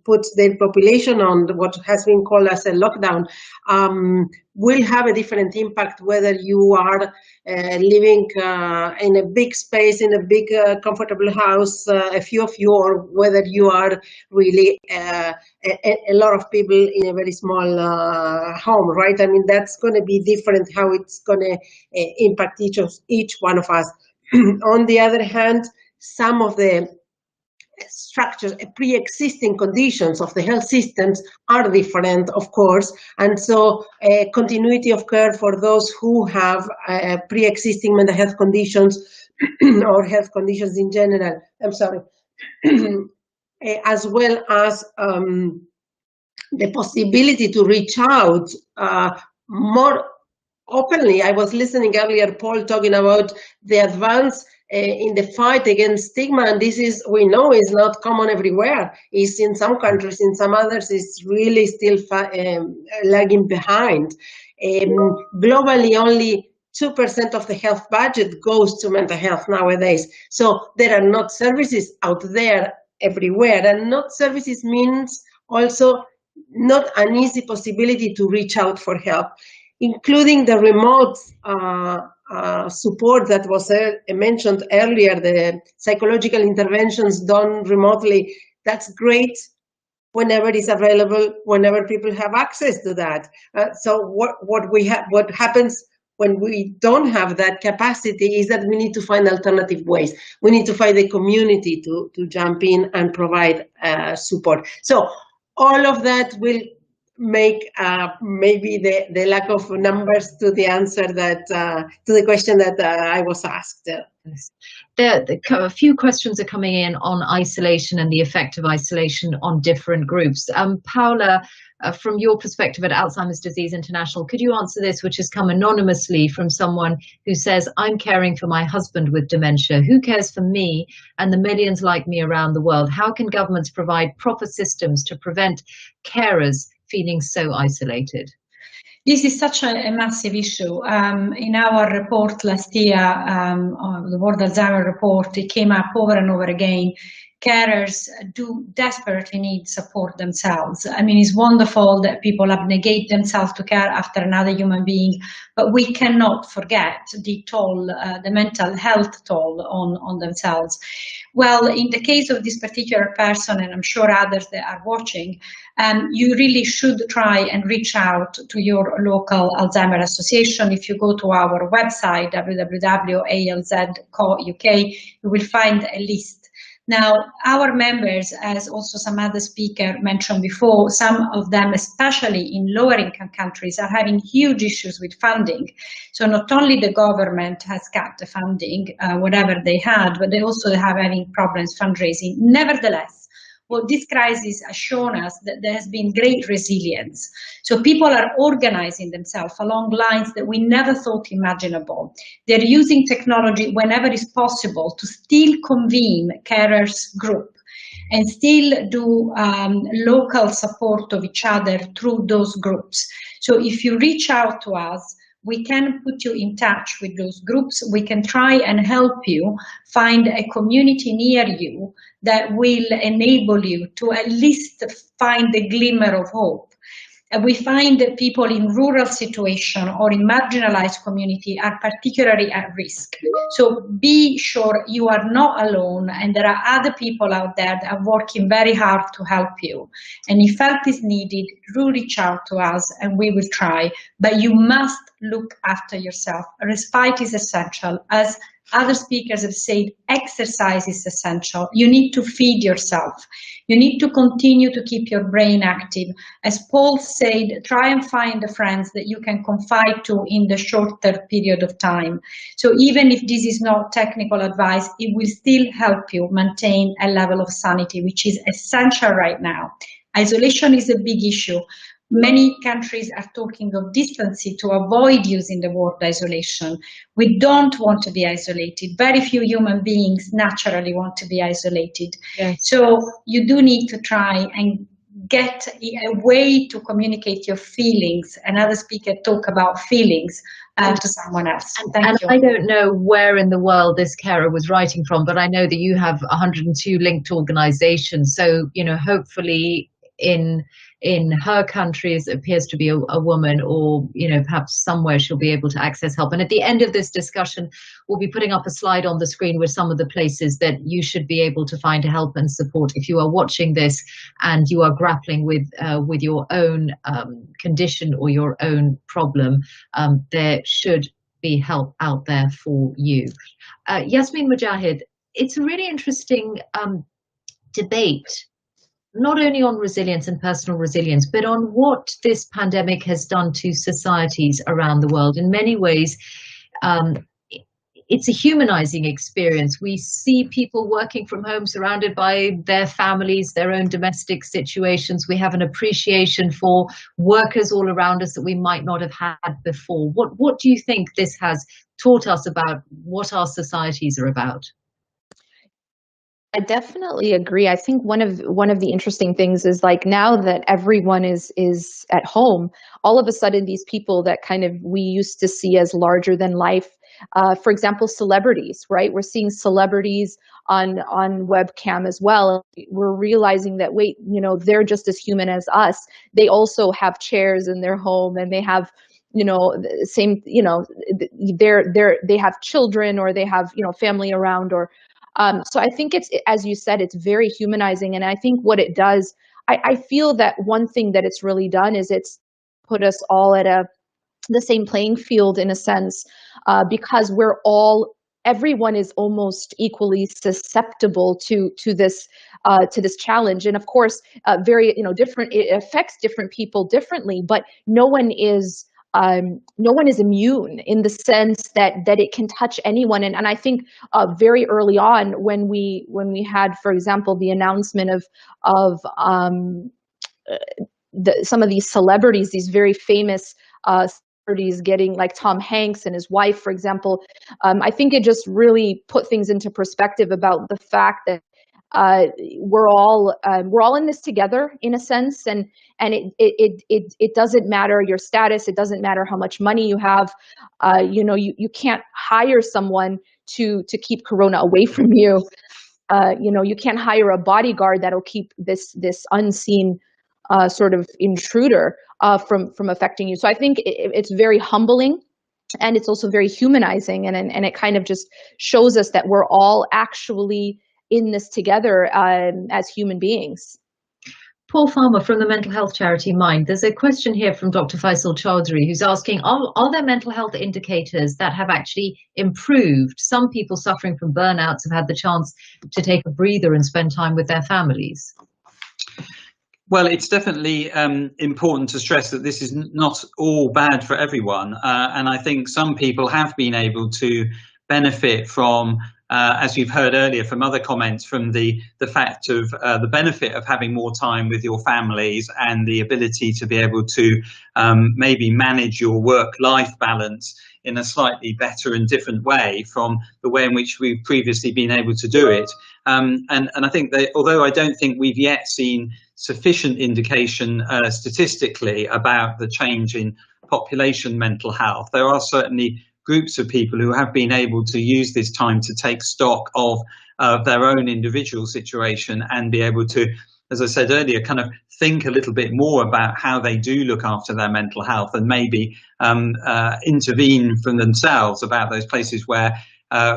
E: put their population on, what has been called as a lockdown, will have a different impact whether you are living in a big space, in a big comfortable house, a few of you, or whether you are really a lot of people in a very small home, right? I mean, that's going to be different how it's going to impact each one of us. On the other hand, some of the structures, pre-existing conditions of the health systems are different, of course, and so continuity of care for those who have pre-existing mental health conditions or health conditions in general, as well as the possibility to reach out more openly. I was listening earlier, Paul, talking about the advance in the fight against stigma, and this is, we know, is not common everywhere. It's in some countries, in some others, it's really still lagging behind. Globally, only 2% of the health budget goes to mental health nowadays. So there are not services out there everywhere, and not services means also not an easy possibility to reach out for help, including the remote support that was mentioned earlier, the psychological interventions done remotely. That's great whenever it's available, whenever people have access to that. So what happens when we don't have that capacity is that we need to find alternative ways. We need to find the community to jump in and provide support. So all of that will make maybe the lack of numbers to the answer that to the question that I was asked.
A: A few questions are coming in on isolation and the effect of isolation on different groups. Paula, from your perspective at Alzheimer's Disease International, could you answer this, which has come anonymously from someone who says, I'm caring for my husband with dementia. Who cares for me and the millions like me around the world? How can governments provide proper systems to prevent carers feeling so isolated?
H: This is such a massive issue. In our report last year, the World Alzheimer report, it came up over and over again. Carers do desperately need support themselves. I mean, it's wonderful that people abnegate themselves to care after another human being, but we cannot forget the toll, the mental health toll on themselves. Well, in the case of this particular person, and I'm sure others that are watching, you really should try and reach out to your local Alzheimer association. If you go to our website, www.alz.co.uk, you will find a list. Now, our members, as also some other speaker mentioned before, some of them, especially in lower income countries, are having huge issues with funding. So not only the government has cut the funding, whatever they had, but they also have having problems fundraising. Nevertheless, well, this crisis has shown us that there has been great resilience. So people are organizing themselves along lines that we never thought imaginable. They're using technology whenever it's possible to still convene carers group and still do local support of each other through those groups. So if you reach out to us, we can put you in touch with those groups. We can try and help you find a community near you that will enable you to at least find a glimmer of hope. And we find that people in rural situation or in marginalized community are particularly at risk. So be sure you are not alone, and there are other people out there that are working very hard to help you. And if help is needed, do reach out to us and we will try. But you must look after yourself. Respite is essential. As other speakers have said, exercise is essential. You need to feed yourself. You need to continue to keep your brain active. As Paul said, try and find the friends that you can confide to in the shorter period of time. So even if this is not technical advice, it will still help you maintain a level of sanity, which is essential right now. Isolation is a big issue. Many countries are talking of distancing to avoid using the word isolation. We don't want to be isolated. Very few human beings naturally want to be isolated. Yes. So you do need to try and get a way to communicate your feelings. Another speaker talk about feelings to someone else. Thank you.
A: I don't know where in the world this carer was writing from, but I know that you have 102 linked organizations. So, you know, hopefully in her country, it appears to be a woman, or, you know, perhaps somewhere she'll be able to access help. And at the end of this discussion, we'll be putting up a slide on the screen with some of the places that you should be able to find help and support. If you are watching this and you are grappling with your own condition or your own problem, there should be help out there for you. Yasmin Mujahid, it's a really interesting debate, not only on resilience and personal resilience, but on what this pandemic has done to societies around the world. In many ways, it's a humanizing experience. We see people working from home, surrounded by their families, their own domestic situations. We have an appreciation for workers all around us that we might not have had before. What do you think this has taught us about what our societies are about?
D: I definitely agree. I think one of the interesting things is, like, now that everyone is at home, all of a sudden these people that kind of we used to see as larger than life, for example, celebrities, right? We're seeing celebrities on webcam as well. We're realizing that, wait, you know, they're just as human as us. They also have chairs in their home, and they have, you know, same, you know, they have children, or they have, you know, family around, or so I think it's, as you said, it's very humanizing. And I think what it does, I feel that one thing that it's really done is it's put us all at the same playing field in a sense, because we're all everyone is almost equally susceptible to this challenge. And of course, very, different, it affects different people differently, but no one is immune in the sense that it can touch anyone. And I think very early on, when we had, for example, the announcement of some of these celebrities, these very famous celebrities getting, like Tom Hanks and his wife, for example, I think it just really put things into perspective about the fact that we're all in this together, in a sense, and it doesn't matter your status, it doesn't matter how much money you have, you can't hire someone to keep corona away from you. You can't hire a bodyguard that'll keep this unseen sort of intruder from affecting you. So I think it's very humbling, and it's also very humanizing, and it kind of just shows us that we're all actually in this together as human beings.
A: Paul Farmer from the mental health charity Mind. There's a question here from Dr. Faisal Chaudhry, who's asking, are there mental health indicators that have actually improved? Some people suffering from burnouts have had the chance to take a breather and spend time with their families.
F: Well, it's definitely important to stress that this is not all bad for everyone. And I think some people have been able to benefit from, as you've heard earlier from other comments, from the fact of the benefit of having more time with your families and the ability to be able to maybe manage your work-life balance in a slightly better and different way from the way in which we've previously been able to do it. And I think that, although I don't think we've yet seen sufficient indication statistically about the change in population mental health, there are certainly groups of people who have been able to use this time to take stock of their own individual situation and be able to, as I said earlier, kind of think a little bit more about how they do look after their mental health, and maybe intervene from themselves about those places where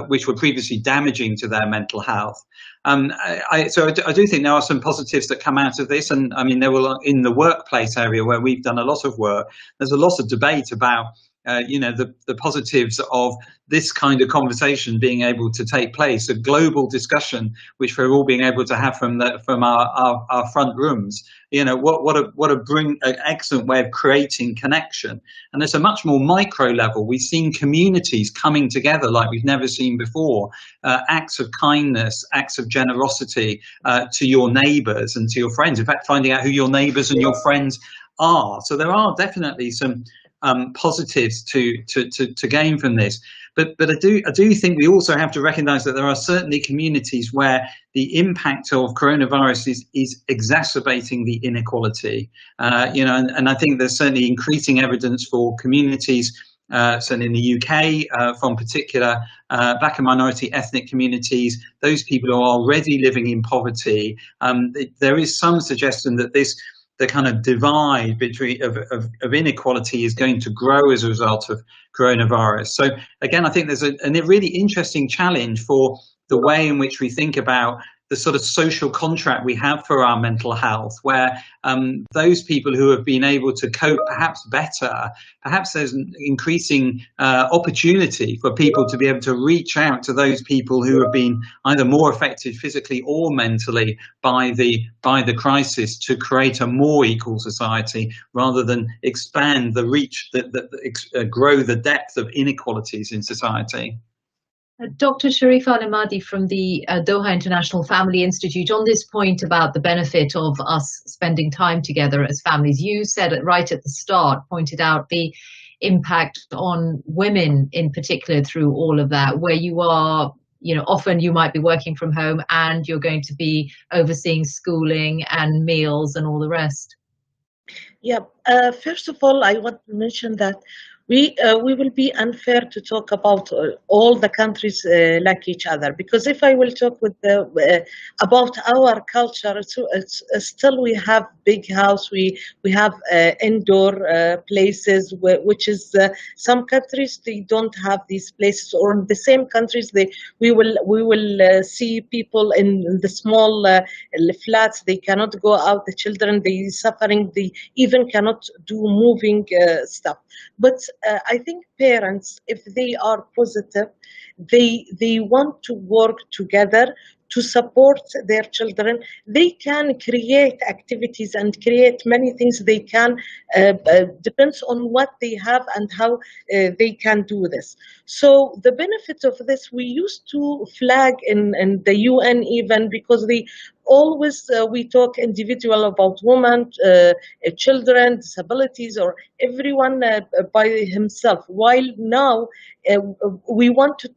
F: which were previously damaging to their mental health. So I do think there are some positives that come out of this, and I mean, there will, in the workplace area where we've done a lot of work, there's a lot of debate about the positives of this kind of conversation being able to take place, a global discussion which we're all being able to have from our front rooms. What an excellent way of creating connection. And it's a much more micro level. We've seen communities coming together like we've never seen before, acts of kindness, acts of generosity to your neighbours and to your friends. In fact, finding out who your neighbours and your friends are. So there are definitely some positives to gain from this, but I do think we also have to recognise that there are certainly communities where the impact of coronavirus is exacerbating the inequality, and I think there's certainly increasing evidence for communities, certainly in the UK, from particular black and minority ethnic communities, those people who are already living in poverty. There is some suggestion that the kind of divide between of inequality is going to grow as a result of coronavirus. So again, I think there's a really interesting challenge for the way in which we think about the sort of social contract we have for our mental health, where those people who have been able to cope perhaps better, perhaps there's an increasing opportunity for people to be able to reach out to those people who have been either more affected physically or mentally by the crisis, to create a more equal society rather than expand the reach, grow the depth of inequalities in society.
A: Dr. Sharifa Al-Emadi from the Doha International Family Institute, on this point about the benefit of us spending time together as families, you said it right at the start, pointed out the impact on women in particular through all of that, where you are, often you might be working from home and you're going to be overseeing schooling and meals and all the rest.
C: Yeah, first of all, I want to mention that we will be unfair to talk about all the countries like each other, because if I will talk with about our culture, still we have big house, we have indoor places, which is some countries they don't have these places, or in the same countries we will see people in the small flats. They cannot go out. The children, they suffering. They even cannot do moving stuff. But I think parents, if they are positive, they want to work together to support their children. They can create activities and create many things. They can, depends on what they have and how they can do this. So the benefit of this, we used to flag in the UN even, because they always, we talk individual about women, children, disabilities, or everyone by himself. While now we want to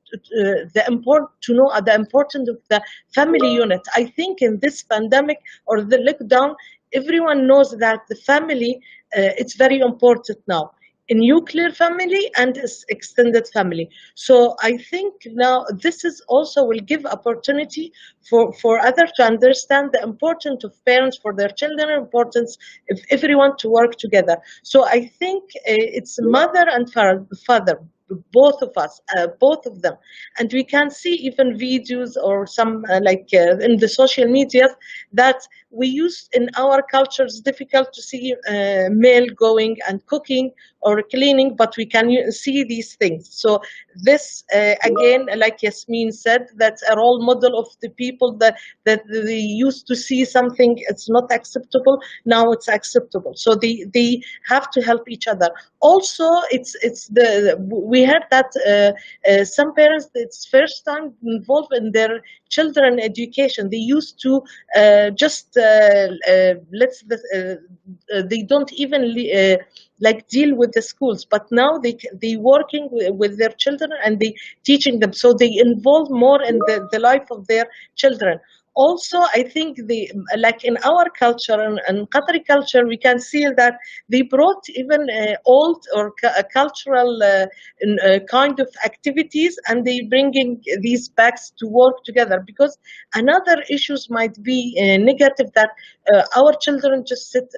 C: know the importance of the family unit. I think in this pandemic or the lockdown, everyone knows that the family, it's very important now. A nuclear family and extended family. So I think now this is also will give opportunity for others to understand the importance of parents for their children, importance of everyone to work together. So I think it's mother and father, both of us, both of them. And we can see even videos or some in the social media that we use in our culture. It's difficult to see male going and cooking or cleaning, but we can see these things. So this, again, like Yasmin said, that's a role model of the people that they used to see something, it's not acceptable, now it's acceptable. So they have to help each other. Also, we heard that some parents, it's first time involved in their children education. They used to they don't even deal with the schools, but now they working with their children and they teaching them, so they involve more in the life of their children. Also, I think in our culture and Qatari culture, we can see that they brought even old or cultural kind of activities, and they bringing these backs to work together. Because another issues might be negative, that our children just sit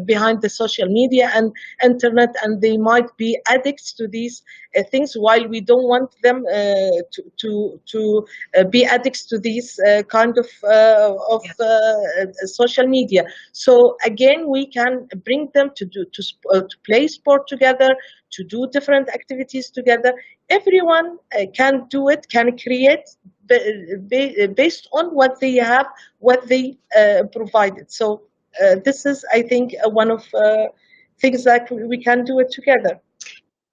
C: behind the social media and internet, and they might be addicts to these things, while we don't want them to be addicts to these kind of social media. So again, we can bring them to play sport together, to do different activities together. Everyone can do it, can create based on what they have, what they provided. So this is, I think, one of things that we can do it together.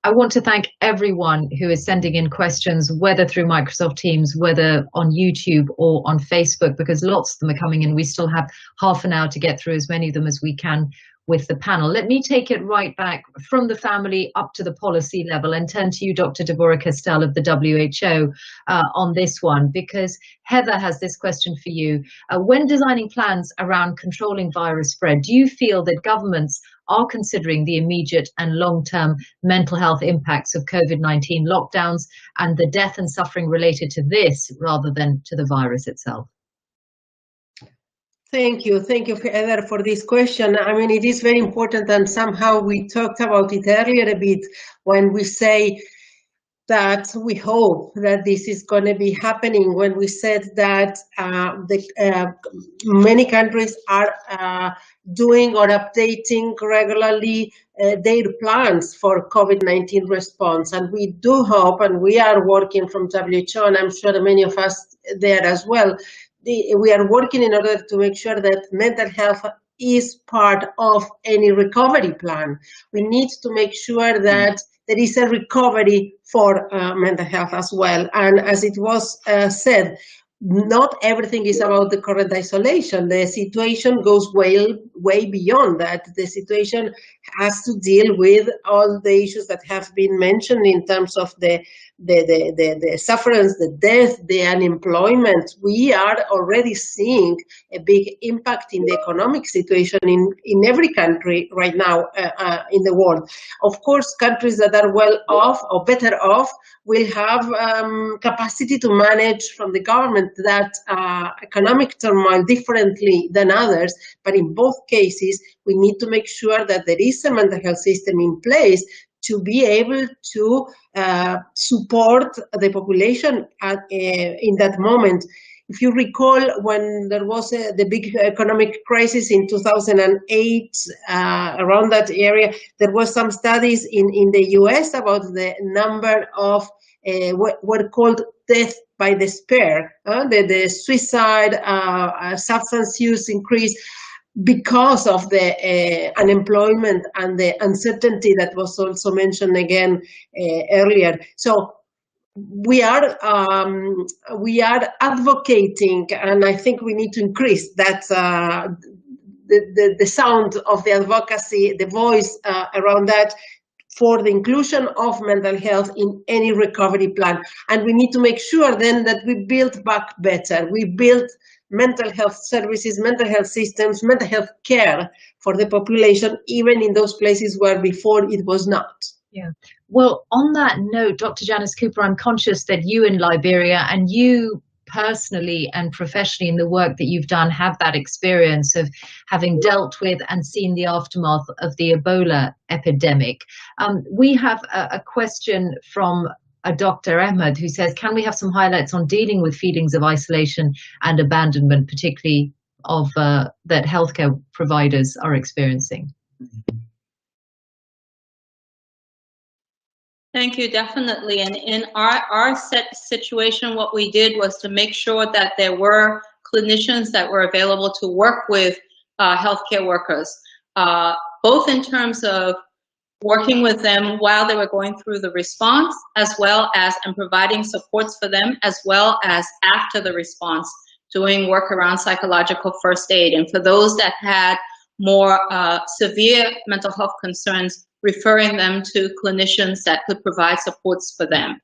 A: I want to thank everyone who is sending in questions, whether through Microsoft Teams, whether on YouTube or on Facebook, because lots of them are coming in. We still have half an hour to get through as many of them as we can with the panel. Let me take it right back from the family up to the policy level and turn to you, Dr. Deborah Castell of the WHO on this one, because Heather has this question for you. When designing plans around controlling virus spread, do you feel that governments are considering the immediate and long-term mental health impacts of COVID-19 lockdowns and the death and suffering related to this rather than to the virus itself?
E: Thank you, Heather, for this question. I mean, it is very important, and somehow we talked about it earlier a bit when we say that we hope that this is going to be happening, when we said that many countries are doing or updating regularly their plans for COVID-19 response. And we do hope, and we are working from WHO, and I'm sure many of us there as well, we are working in order to make sure that mental health is part of any recovery plan. We need to make sure that there is a recovery for mental health as well. And as it was said, not everything is about the current isolation. The situation goes way beyond that. The situation has to deal with all the issues that have been mentioned in terms of the sufferance, the death, the unemployment. We are already seeing a big impact in the economic situation in every country right now in the world. Of course, countries that are well off or better off will have capacity to manage from the government that economic turmoil differently than others. But in both cases, we need to make sure that there is a mental health system in place to be able to support the population in that moment. if you recall, when there was the big economic crisis in 2008, around that area, there were some studies in the US about the number of what were called death by despair, the suicide, substance use increase, because of the unemployment and the uncertainty that was also mentioned again earlier. So we are advocating, and I think we need to increase that the sound of the advocacy, the voice around that, for the inclusion of mental health in any recovery plan. And we need to make sure then that we build back better. We build mental health services, mental health systems, mental health care for the population, even in those places where before it was not.
A: Yeah. Well, on that note, Dr. Janice Cooper, I'm conscious that you in Liberia, and you personally and professionally in the work that you've done, have that experience of having dealt with and seen the aftermath of the Ebola epidemic. We have a question from a Dr. Ahmed who says, can we have some highlights on dealing with feelings of isolation and abandonment, particularly of that healthcare providers are experiencing?
B: Thank you, definitely. And in our situation, what we did was to make sure that there were clinicians that were available to work with healthcare workers, both in terms of working with them while they were going through the response, as well as and providing supports for them, as well as after the response, doing work around psychological first aid. And for those that had more severe mental health concerns, referring them to clinicians that could provide supports for them.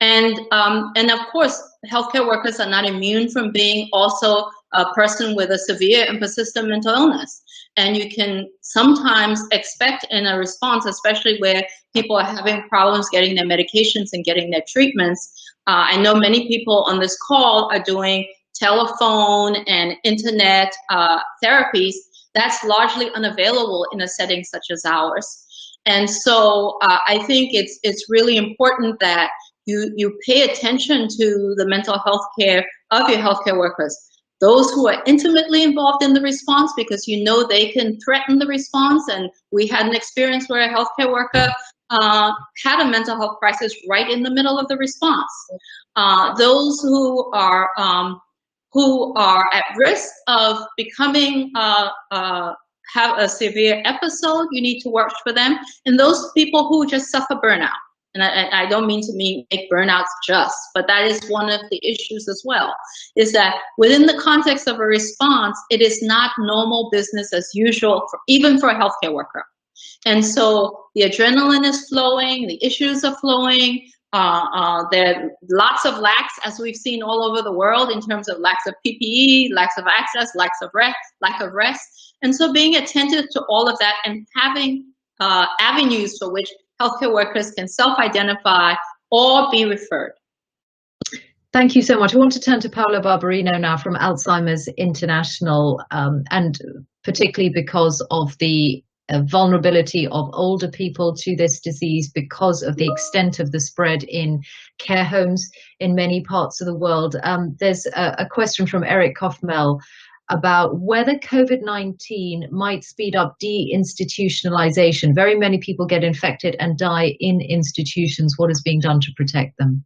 B: And of course, healthcare workers are not immune from being also a person with a severe and persistent mental illness. And you can sometimes expect in a response, especially where people are having problems getting their medications and getting their treatments. I know many people on this call are doing telephone and internet therapies. That's largely unavailable in a setting such as ours. And so I think it's really important that you pay attention to the mental health care of your healthcare workers, those who are intimately involved in the response, because you know they can threaten the response. And we had an experience where a healthcare worker had a mental health crisis right in the middle of the response. Those who are at risk of becoming have a severe episode, you need to work for them. And those people who just suffer burnout. And I don't mean to make burnouts just, but that is one of the issues as well, is that within the context of a response, it is not normal business as usual, even for a healthcare worker. And so the adrenaline is flowing, the issues are flowing, there are lots of lacks, as we've seen all over the world, in terms of lacks of PPE, lacks of access, lack of rest. And so being attentive to all of that and having avenues for which healthcare workers can self-identify or be referred.
A: Thank you so much. I want to turn to Paola Barberino now from Alzheimer's International, and particularly because of the vulnerability of older people to this disease, because of the extent of the spread in care homes in many parts of the world. There's a question from Eric Kaufmel about whether COVID-19 might speed up deinstitutionalization. Very many people get infected and die in institutions. What is being done to protect them?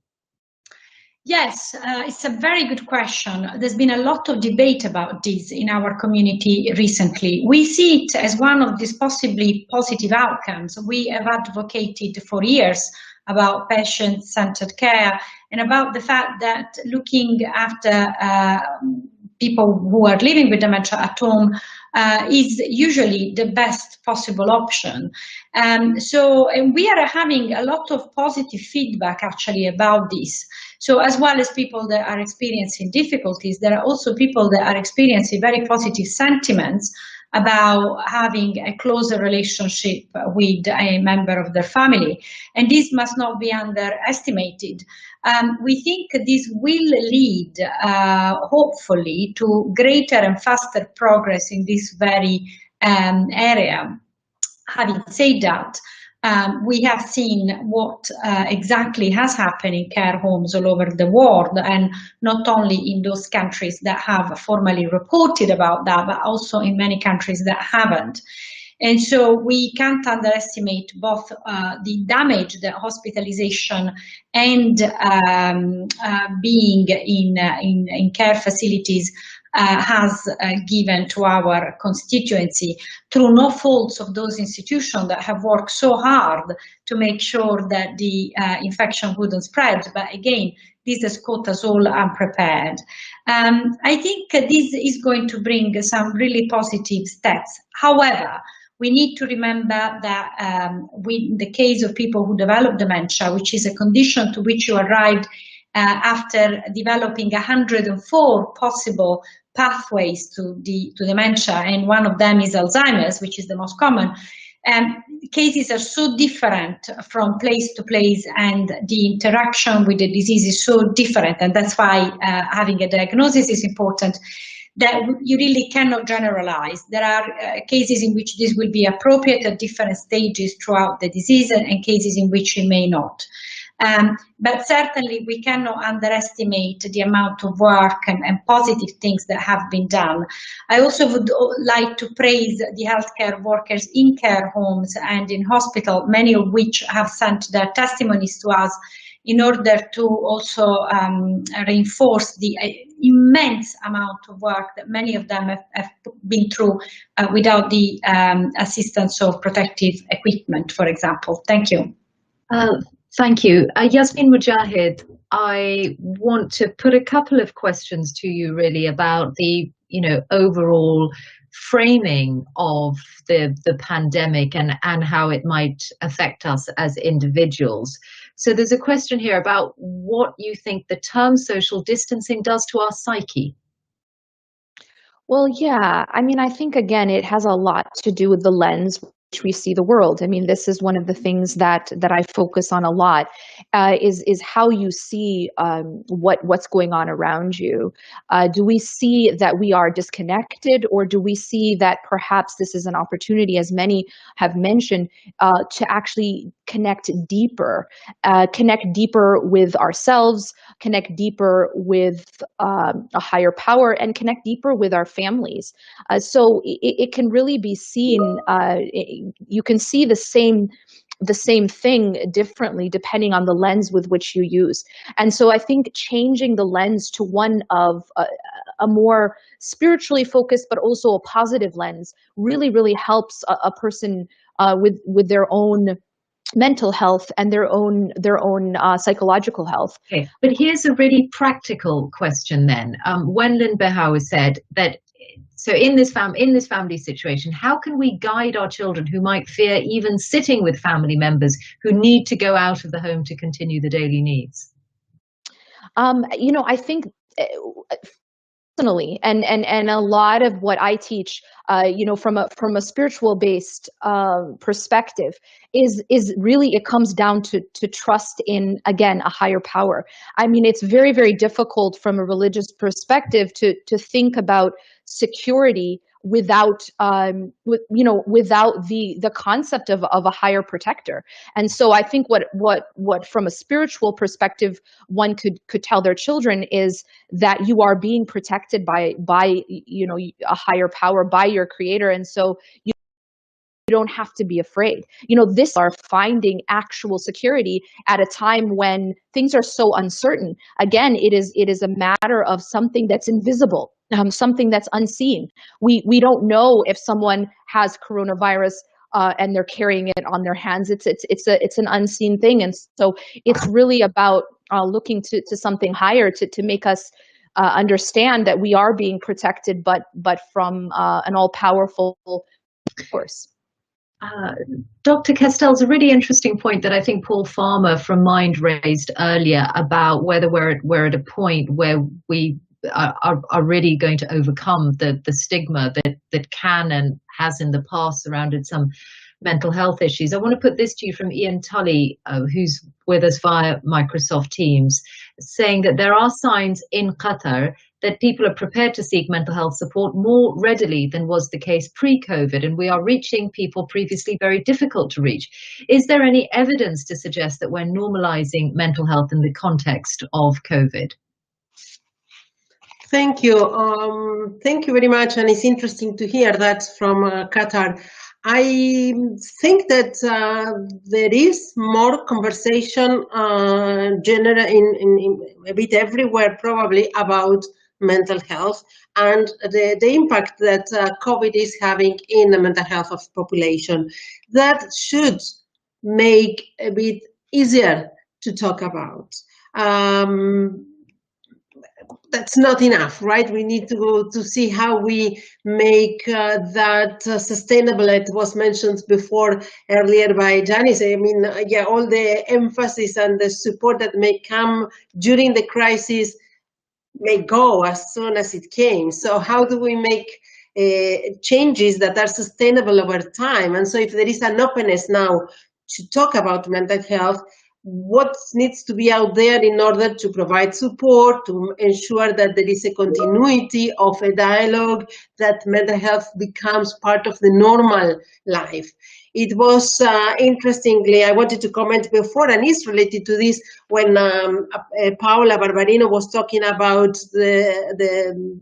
H: Yes, it's a very good question. There's been a lot of debate about this in our community recently. We see it as one of these possibly positive outcomes. We have advocated for years about patient-centered care and about the fact that looking after people who are living with dementia at home is usually the best possible option. And we are having a lot of positive feedback actually about this. So as well as people that are experiencing difficulties, there are also people that are experiencing very positive sentiments about having a closer relationship with a member of their family. And this must not be underestimated. We think this will lead, hopefully, to greater and faster progress in this very area. Having said that, We have seen what exactly has happened in care homes all over the world, and not only in those countries that have formally reported about that, but also in many countries that haven't. And so we can't underestimate both the damage that hospitalization and being in care facilities has given to our constituency through no faults of those institutions that have worked so hard to make sure that the infection wouldn't spread. But again, this has caught us all unprepared. I think this is going to bring some really positive steps. However, we need to remember that in the case of people who develop dementia, which is a condition to which you arrived after developing 104 possible pathways to dementia, and one of them is Alzheimer's, which is the most common. Cases are so different from place to place, and the interaction with the disease is so different, and that's why having a diagnosis is important, that you really cannot generalize. There are cases in which this will be appropriate at different stages throughout the disease, and cases in which it may not. But certainly we cannot underestimate the amount of work and positive things that have been done. I also would like to praise the healthcare workers in care homes and in hospital, many of which have sent their testimonies to us in order to also reinforce the immense amount of work that many of them have been through without the assistance of protective equipment, for example. Thank you.
A: Thank you. Yasmin Mujahid, I want to put a couple of questions to you really about the, overall framing of the pandemic and how it might affect us as individuals. So there's a question here about what you think the term social distancing does to our psyche.
D: Well, yeah, I think, again, it has a lot to do with the lens which we see the world. This is one of the things that I focus on a lot, is how you see what's going on around you. Do we see that we are disconnected, or do we see that perhaps this is an opportunity, as many have mentioned, to actually connect deeper with ourselves, connect deeper with a higher power, and connect deeper with our families. So it can really be seen. You can see the same thing differently depending on the lens with which you use. And so I think changing the lens to one of a more spiritually focused, but also a positive lens really, really helps a person with their own mental health and their own psychological health.
A: Okay. But here's a really practical question then. Wenlin Behau said that, so in this family situation, how can we guide our children who might fear even sitting with family members who need to go out of the home to continue the daily needs?
D: I think personally, and a lot of what I teach, from a spiritual based perspective, is really, it comes down to trust in, again, a higher power. It's very, very difficult from a religious perspective to think about security without the concept of a higher protector. And so I think what from a spiritual perspective one could tell their children is that you are being protected by a higher power, by your creator, and so you don't have to be afraid. This are finding actual security at a time when things are so uncertain. Again, it is a matter of something that's invisible, something that's unseen. We don't know if someone has coronavirus and they're carrying it on their hands. It's an unseen thing, and so it's really about looking to something higher to make us understand that we are being protected, but from an all-powerful force.
A: Dr. Kestel's a really interesting point that I think Paul Farmer from Mind raised earlier about whether we're at a point where we are really going to overcome the stigma that can and has in the past surrounded some mental health issues. I want to put this to you from Ian Tully, who's with us via Microsoft Teams, saying that there are signs in Qatar that people are prepared to seek mental health support more readily than was the case pre-COVID, and we are reaching people previously very difficult to reach. Is there any evidence to suggest that we're normalizing mental health in the context of COVID?
E: Thank you. Thank you very much, and it's interesting to hear that from Qatar. I think that there is more conversation in a bit everywhere probably about mental health and the impact that COVID is having in the mental health of the population. That should make a bit easier to talk about. That's not enough, right? We need to go to see how we make that sustainable. It was mentioned before earlier by Janice. I mean, yeah, all the emphasis and the support that may come during the crisis may go as soon as it came. So how do we make changes that are sustainable over time? And so if there is an openness now to talk about mental health, what needs to be out there in order to provide support, to ensure that there is a continuity of a dialogue, that mental health becomes part of the normal life. It was interestingly, I wanted to comment before, and it's related to this, when Paola Barbarino was talking about the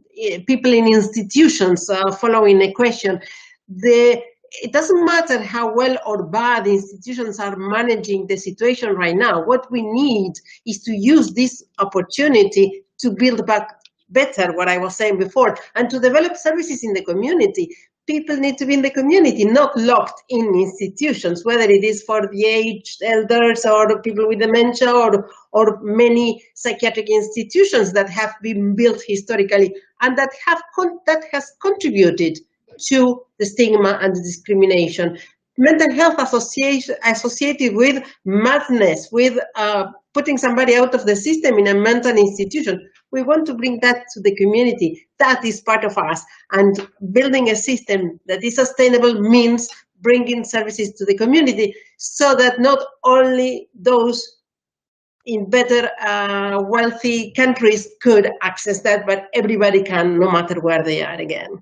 E: people in institutions following a question. It doesn't matter how well or bad institutions are managing the situation right now. What we need is to use this opportunity to build back better, what I was saying before, and to develop services in the community. People need to be in the community, not locked in institutions, whether it is for the aged elders or people with dementia or many psychiatric institutions that have been built historically and that has contributed to the stigma and the discrimination. Mental health associated with madness, with putting somebody out of the system in a mental institution. We want to bring that to the community. That is part of us. And building a system that is sustainable means bringing services to the community so that not only those in better wealthy countries could access that, but everybody can, no matter where they are again.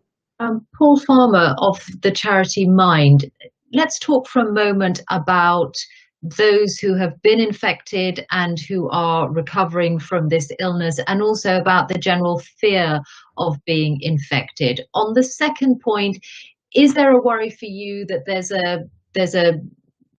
A: Paul Farmer of the charity Mind, let's talk for a moment about those who have been infected and who are recovering from this illness, and also about the general fear of being infected. On the second point, is there a worry for you that there's a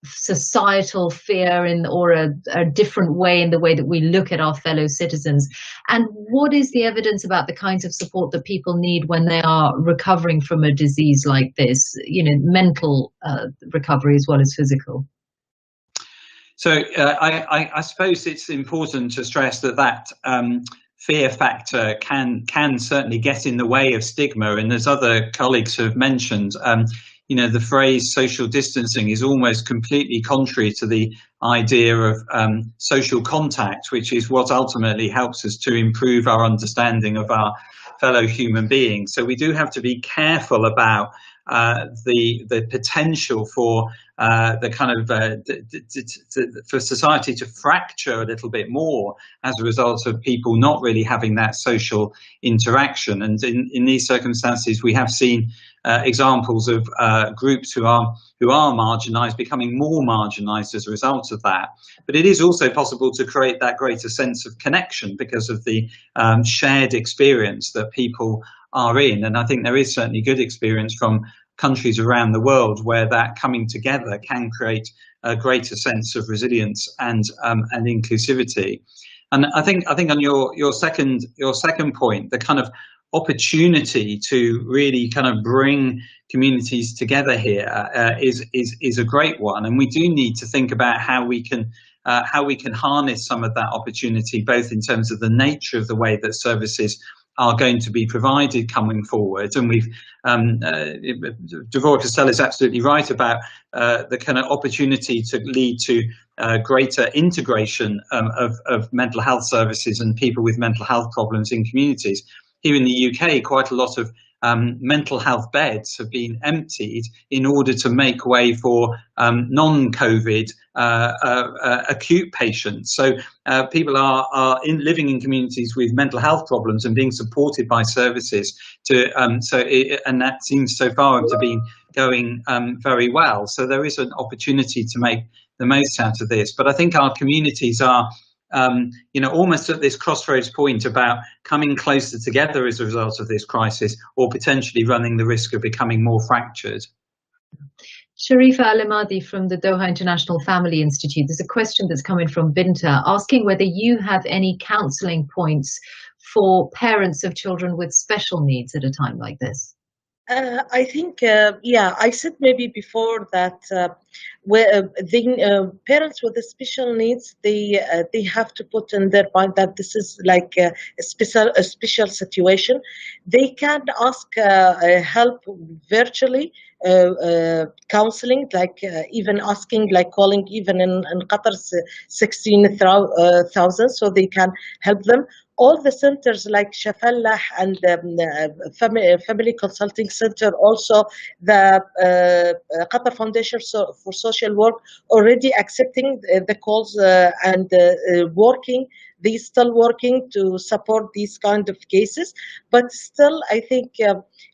A: societal fear or a different way in the way that we look at our fellow citizens? And what is the evidence about the kinds of support that people need when they are recovering from a disease like this, mental recovery as well as physical?
F: So I suppose it's important to stress that fear factor can certainly get in the way of stigma, and as other colleagues have mentioned, the phrase social distancing is almost completely contrary to the idea of social contact, which is what ultimately helps us to improve our understanding of our fellow human beings. So we do have to be careful about the potential for the kind of for society to fracture a little bit more as a result of people not really having that social interaction. And in these circumstances, we have seen examples of groups who are marginalised becoming more marginalised as a result of that. But it is also possible to create that greater sense of connection because of the shared experience that people are in. And I think there is certainly good experience from countries around the world where that coming together can create a greater sense of resilience and inclusivity. And I think on your second point, the kind of opportunity to really kind of bring communities together here is a great one, and we do need to think about how we can harness some of that opportunity, both in terms of the nature of the way that services are going to be provided coming forward. And we've Devorah Castell is absolutely right about the kind of opportunity to lead to greater integration of mental health services and people with mental health problems in communities. Here in the UK, quite a lot of mental health beds have been emptied in order to make way for non-COVID acute patients. So people are living in communities with mental health problems and being supported by services to and that seems so far to be going very well. So there is an opportunity to make the most out of this. But I think our communities are almost at this crossroads point about coming closer together as a result of this crisis, or potentially running the risk of becoming more fractured.
A: Sharifa Al-Amadi from the Doha International Family Institute. There's a question that's coming from Binta asking whether you have any counselling points for parents of children with special needs at a time like this.
C: I think, I said maybe before that the parents with the special needs, they have to put in their mind that this is like a special situation. They can ask help virtually, counseling, like even asking, like calling even in Qatar 16,000, so they can help them. All the centers like Shafallah and Family Consulting Center, also the Qatar Foundation for Social Work, already accepting the calls and working. They're still working to support these kind of cases. But still, I think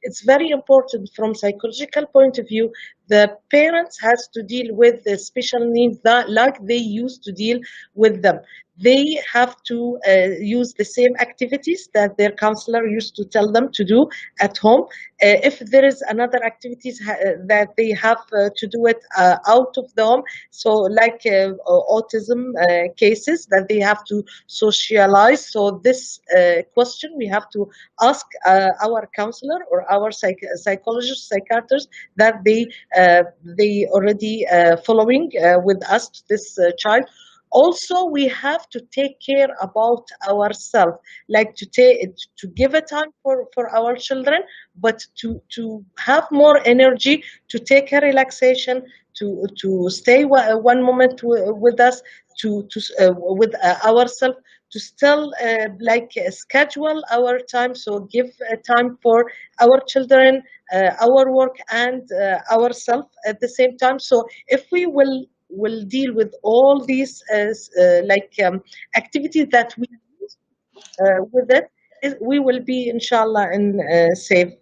C: it's very important from psychological point of view. The parents has to deal with the special needs that, like they used to deal with them. They have to use the same activities that their counselor used to tell them to do at home. If there is another activities that they have to do it out of the home, so like autism cases that they have to socialize. So this question we have to ask our counselor or our psychologist, psychiatrist, that they already following with us this child. Also, we have to take care about ourselves, like to give a time for our children, but to have more energy, to take a relaxation, to stay one moment with us, with ourselves, to still schedule our time. So give time for our children, our work, and ourselves at the same time. So if we will deal with all these activities that we use with it, we will be, inshallah, in a safe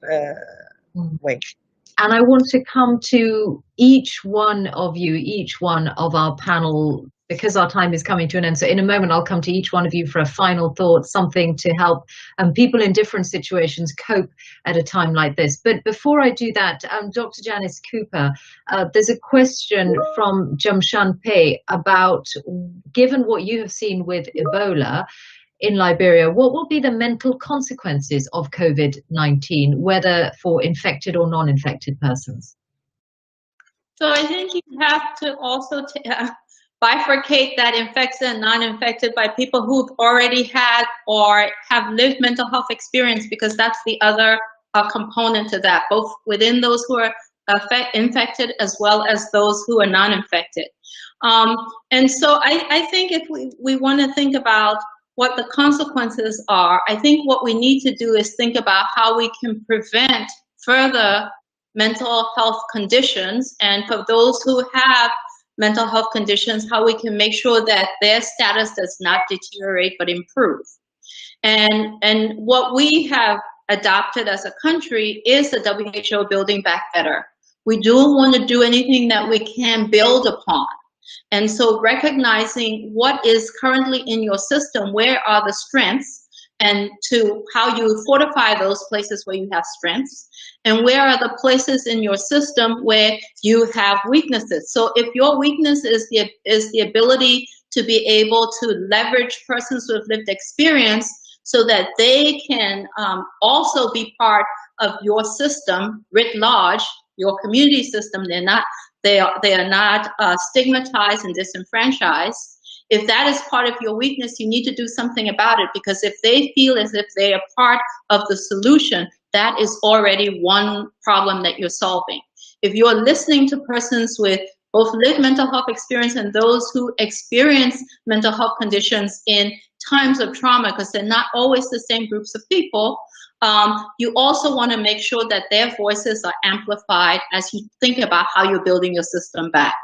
C: way.
A: And I want to come to each one of you, each one of our panel, because our time is coming to an end. So in a moment, I'll come to each one of you for a final thought, something to help people in different situations cope at a time like this. But before I do that, Dr. Janice Cooper, there's a question from Jamshanpe about, given what you have seen with Ebola in Liberia, what will be the mental consequences of COVID-19, whether for infected or non-infected persons?
B: So I think you have to also bifurcate that infected and non-infected by people who've already had or have lived mental health experience, because that's the other component to that, both within those who are infected as well as those who are non-infected. And so I think if we want to think about what the consequences are, I think what we need to do is think about how we can prevent further mental health conditions, and for those who have mental health conditions, how we can make sure that their status does not deteriorate but improve. And what we have adopted as a country is the WHO Building Back Better. We don't want to do anything that we can build upon. And so recognizing what is currently in your system, where are the strengths, and to how you fortify those places where you have strengths, and where are the places in your system where you have weaknesses. So if your weakness is the ability to be able to leverage persons who have lived experience so that they can also be part of your system writ large, your community system, they are not stigmatized and disenfranchised. If that is part of your weakness, you need to do something about it, because if they feel as if they are part of the solution, that is already one problem that you're solving. If you're listening to persons with both lived mental health experience and those who experience mental health conditions in times of trauma, because they're not always the same groups of people, You also want to make sure that their voices are amplified as you think about how you're building your system back.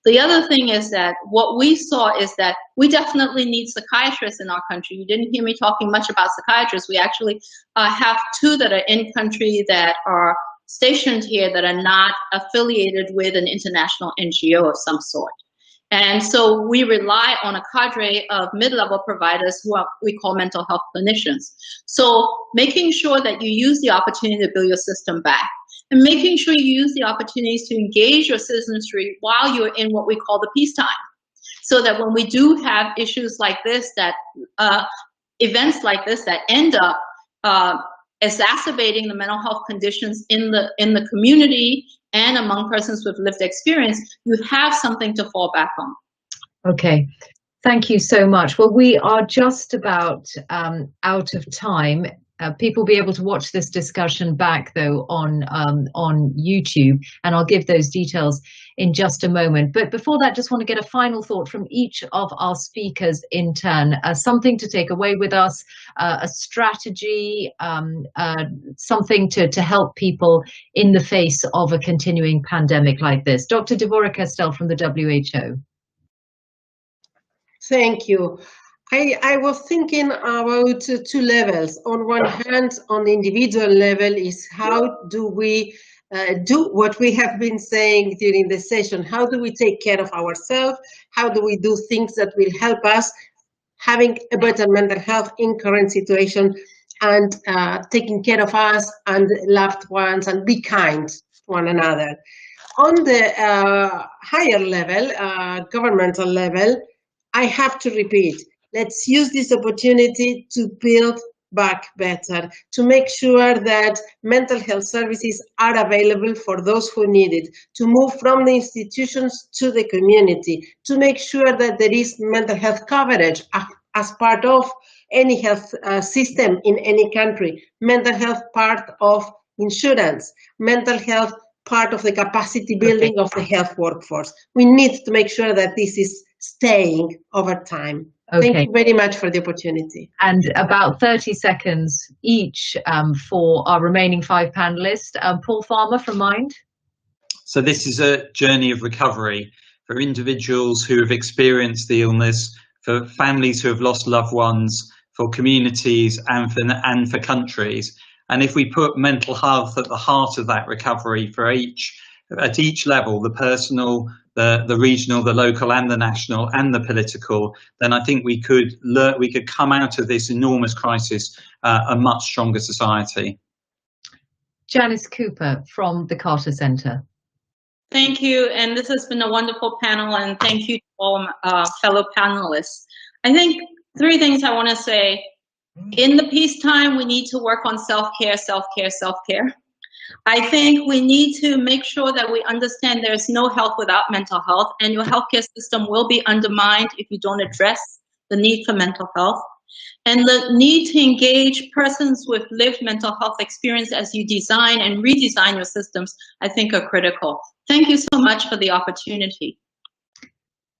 B: The other thing is that what we saw is that we definitely need psychiatrists in our country. You didn't hear me talking much about psychiatrists. We actually have 2 that are in country that are stationed here that are not affiliated with an international NGO of some sort. And so we rely on a cadre of mid-level providers who we call mental health clinicians. So making sure that you use the opportunity to build your system back, and making sure you use the opportunities to engage your citizenry while you're in what we call the peacetime. So that when we do have issues like this, that events like this that end up exacerbating the mental health conditions in the community and among persons with lived experience, you have something to fall back on. Okay, thank you so much. Well, we are just about out of time. People will be able to watch this discussion back, though, on YouTube, and I'll give those details in just a moment. But before that, just want to get a final thought from each of our speakers in turn, something to take away with us, a strategy, something to help people in the face of a continuing pandemic like this. Dr. Deborah Castell from the WHO.
E: Thank you. I was thinking about 2 levels. On one hand, on the individual level, is how do we do what we have been saying during the session? How do we take care of ourselves? How do we do things that will help us having a better mental health in current situation, and taking care of us and loved ones, and be kind to one another? On the higher level, governmental level, I have to repeat, let's use this opportunity to build back better, to make sure that mental health services are available for those who need it, to move from the institutions to the community, to make sure that there is mental health coverage as part of any health system in any country, mental health part of insurance, mental health part of the capacity building of the health workforce. We need to make sure that this is staying over time. Okay. Thank you very much for the opportunity.
A: And about 30 seconds each for our remaining 5 panelists. Paul Farmer from Mind.
F: So this is a journey of recovery for individuals who have experienced the illness, for families who have lost loved ones, for communities and for countries. And if we put mental health at the heart of that recovery at each level, the personal, the regional, the local, and the national, and the political, then I think we could come out of this enormous crisis a much stronger society.
A: Janice Cooper from the Carter Center.
B: Thank you, and this has been a wonderful panel, and thank you to all fellow panelists. I think 3 things I want to say. In the peacetime, we need to work on self-care, self-care, self-care. I think we need to make sure that we understand there's no health without mental health, and your healthcare system will be undermined if you don't address the need for mental health. And the need to engage persons with lived mental health experience as you design and redesign your systems, I think, are critical. Thank you so much for the opportunity.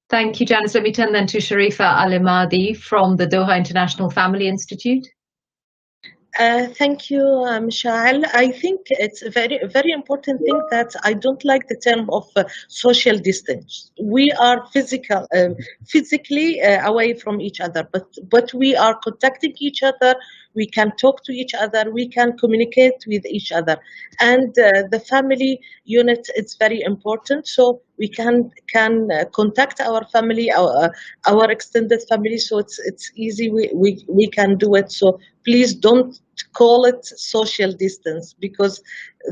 A: Thank you, Janice. Let me turn then to Sharifa Al-Imadi from the Doha International Family Institute.
C: Thank you, Michelle. I think it's a very, very important thing that I don't like the term of social distance. We are physically away from each other, but we are contacting each other. We can talk to each other. We can communicate with each other, and the family unit is very important. So we can contact our family, our extended family. So it's easy. We can do it. So please don't call it social distance, because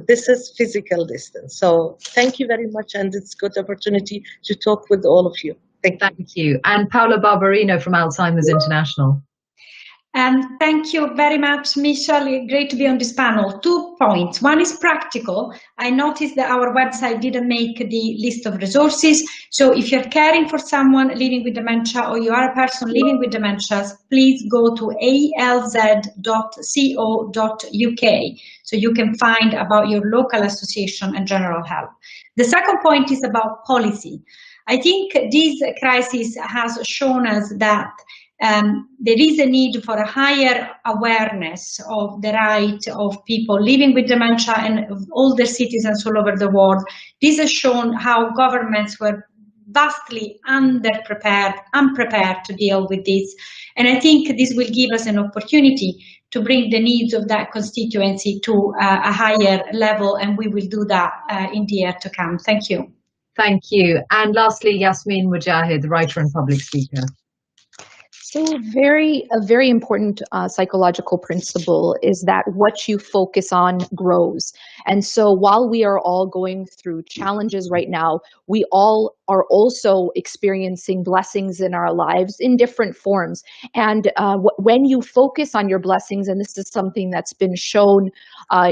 C: this is physical distance. So thank you very much, and it's a good opportunity to talk with all of you. Thank
A: you. And Paola Barberino from Alzheimer's International.
H: Thank you very much, Michelle. Great to be on this panel. 2 points. One is practical. I noticed that our website didn't make the list of resources. So if you're caring for someone living with dementia, or you are a person living with dementia, please go to alz.co.uk so you can find about your local association and general help. The second point is about policy. I think this crisis has shown us that there is a need for a higher awareness of the right of people living with dementia and of older citizens all over the world. This has shown how governments were vastly unprepared to deal with this. And I think this will give us an opportunity to bring the needs of that constituency to a higher level, and we will do that in the year to come. Thank you.
A: Thank you. And lastly, Yasmin Mujahid, writer and public speaker.
D: So a very important psychological principle is that what you focus on grows. And so while we are all going through challenges right now, we all are also experiencing blessings in our lives in different forms. And when you focus on your blessings, and this is something that's been shown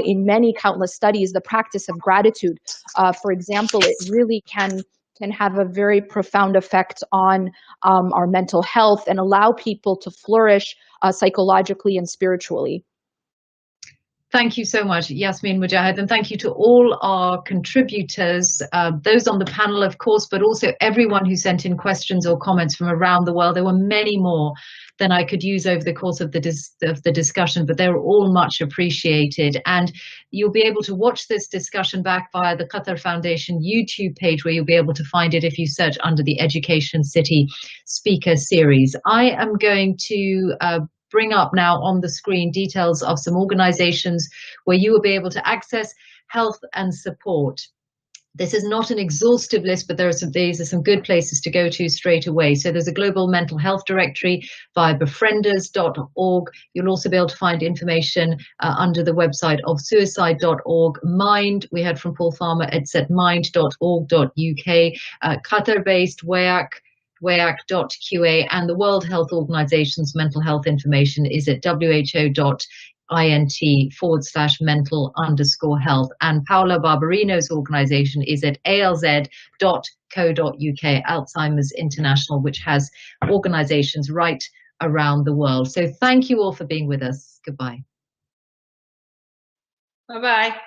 D: in many countless studies, the practice of gratitude, for example, it really can have a very profound effect on our mental health and allow people to flourish psychologically and spiritually.
A: Thank you so much, Yasmin Mujahid, and thank you to all our contributors, those on the panel, of course, but also everyone who sent in questions or comments from around the world. There were many more than I could use over the course of the discussion, but they were all much appreciated. And you'll be able to watch this discussion back via the Qatar Foundation YouTube page, where you'll be able to find it if you search under the Education City Speaker Series. I am going to bring up now on the screen details of some organizations where you will be able to access help and support. This is not an exhaustive list, but these are some good places to go to straight away. So there's a global mental health directory via befrienders.org. You'll also be able to find information under the website of suicide.org. Mind, we heard from Paul Farmer, it's at mind.org.uk. Qatar-based WEAC.qa, and the World Health Organization's mental health information is at who.int/mental_health. And Paola Barberino's organization is at alz.co.uk, Alzheimer's International, which has organizations right around the world. So thank you all for being with us. Goodbye.
B: Bye-bye.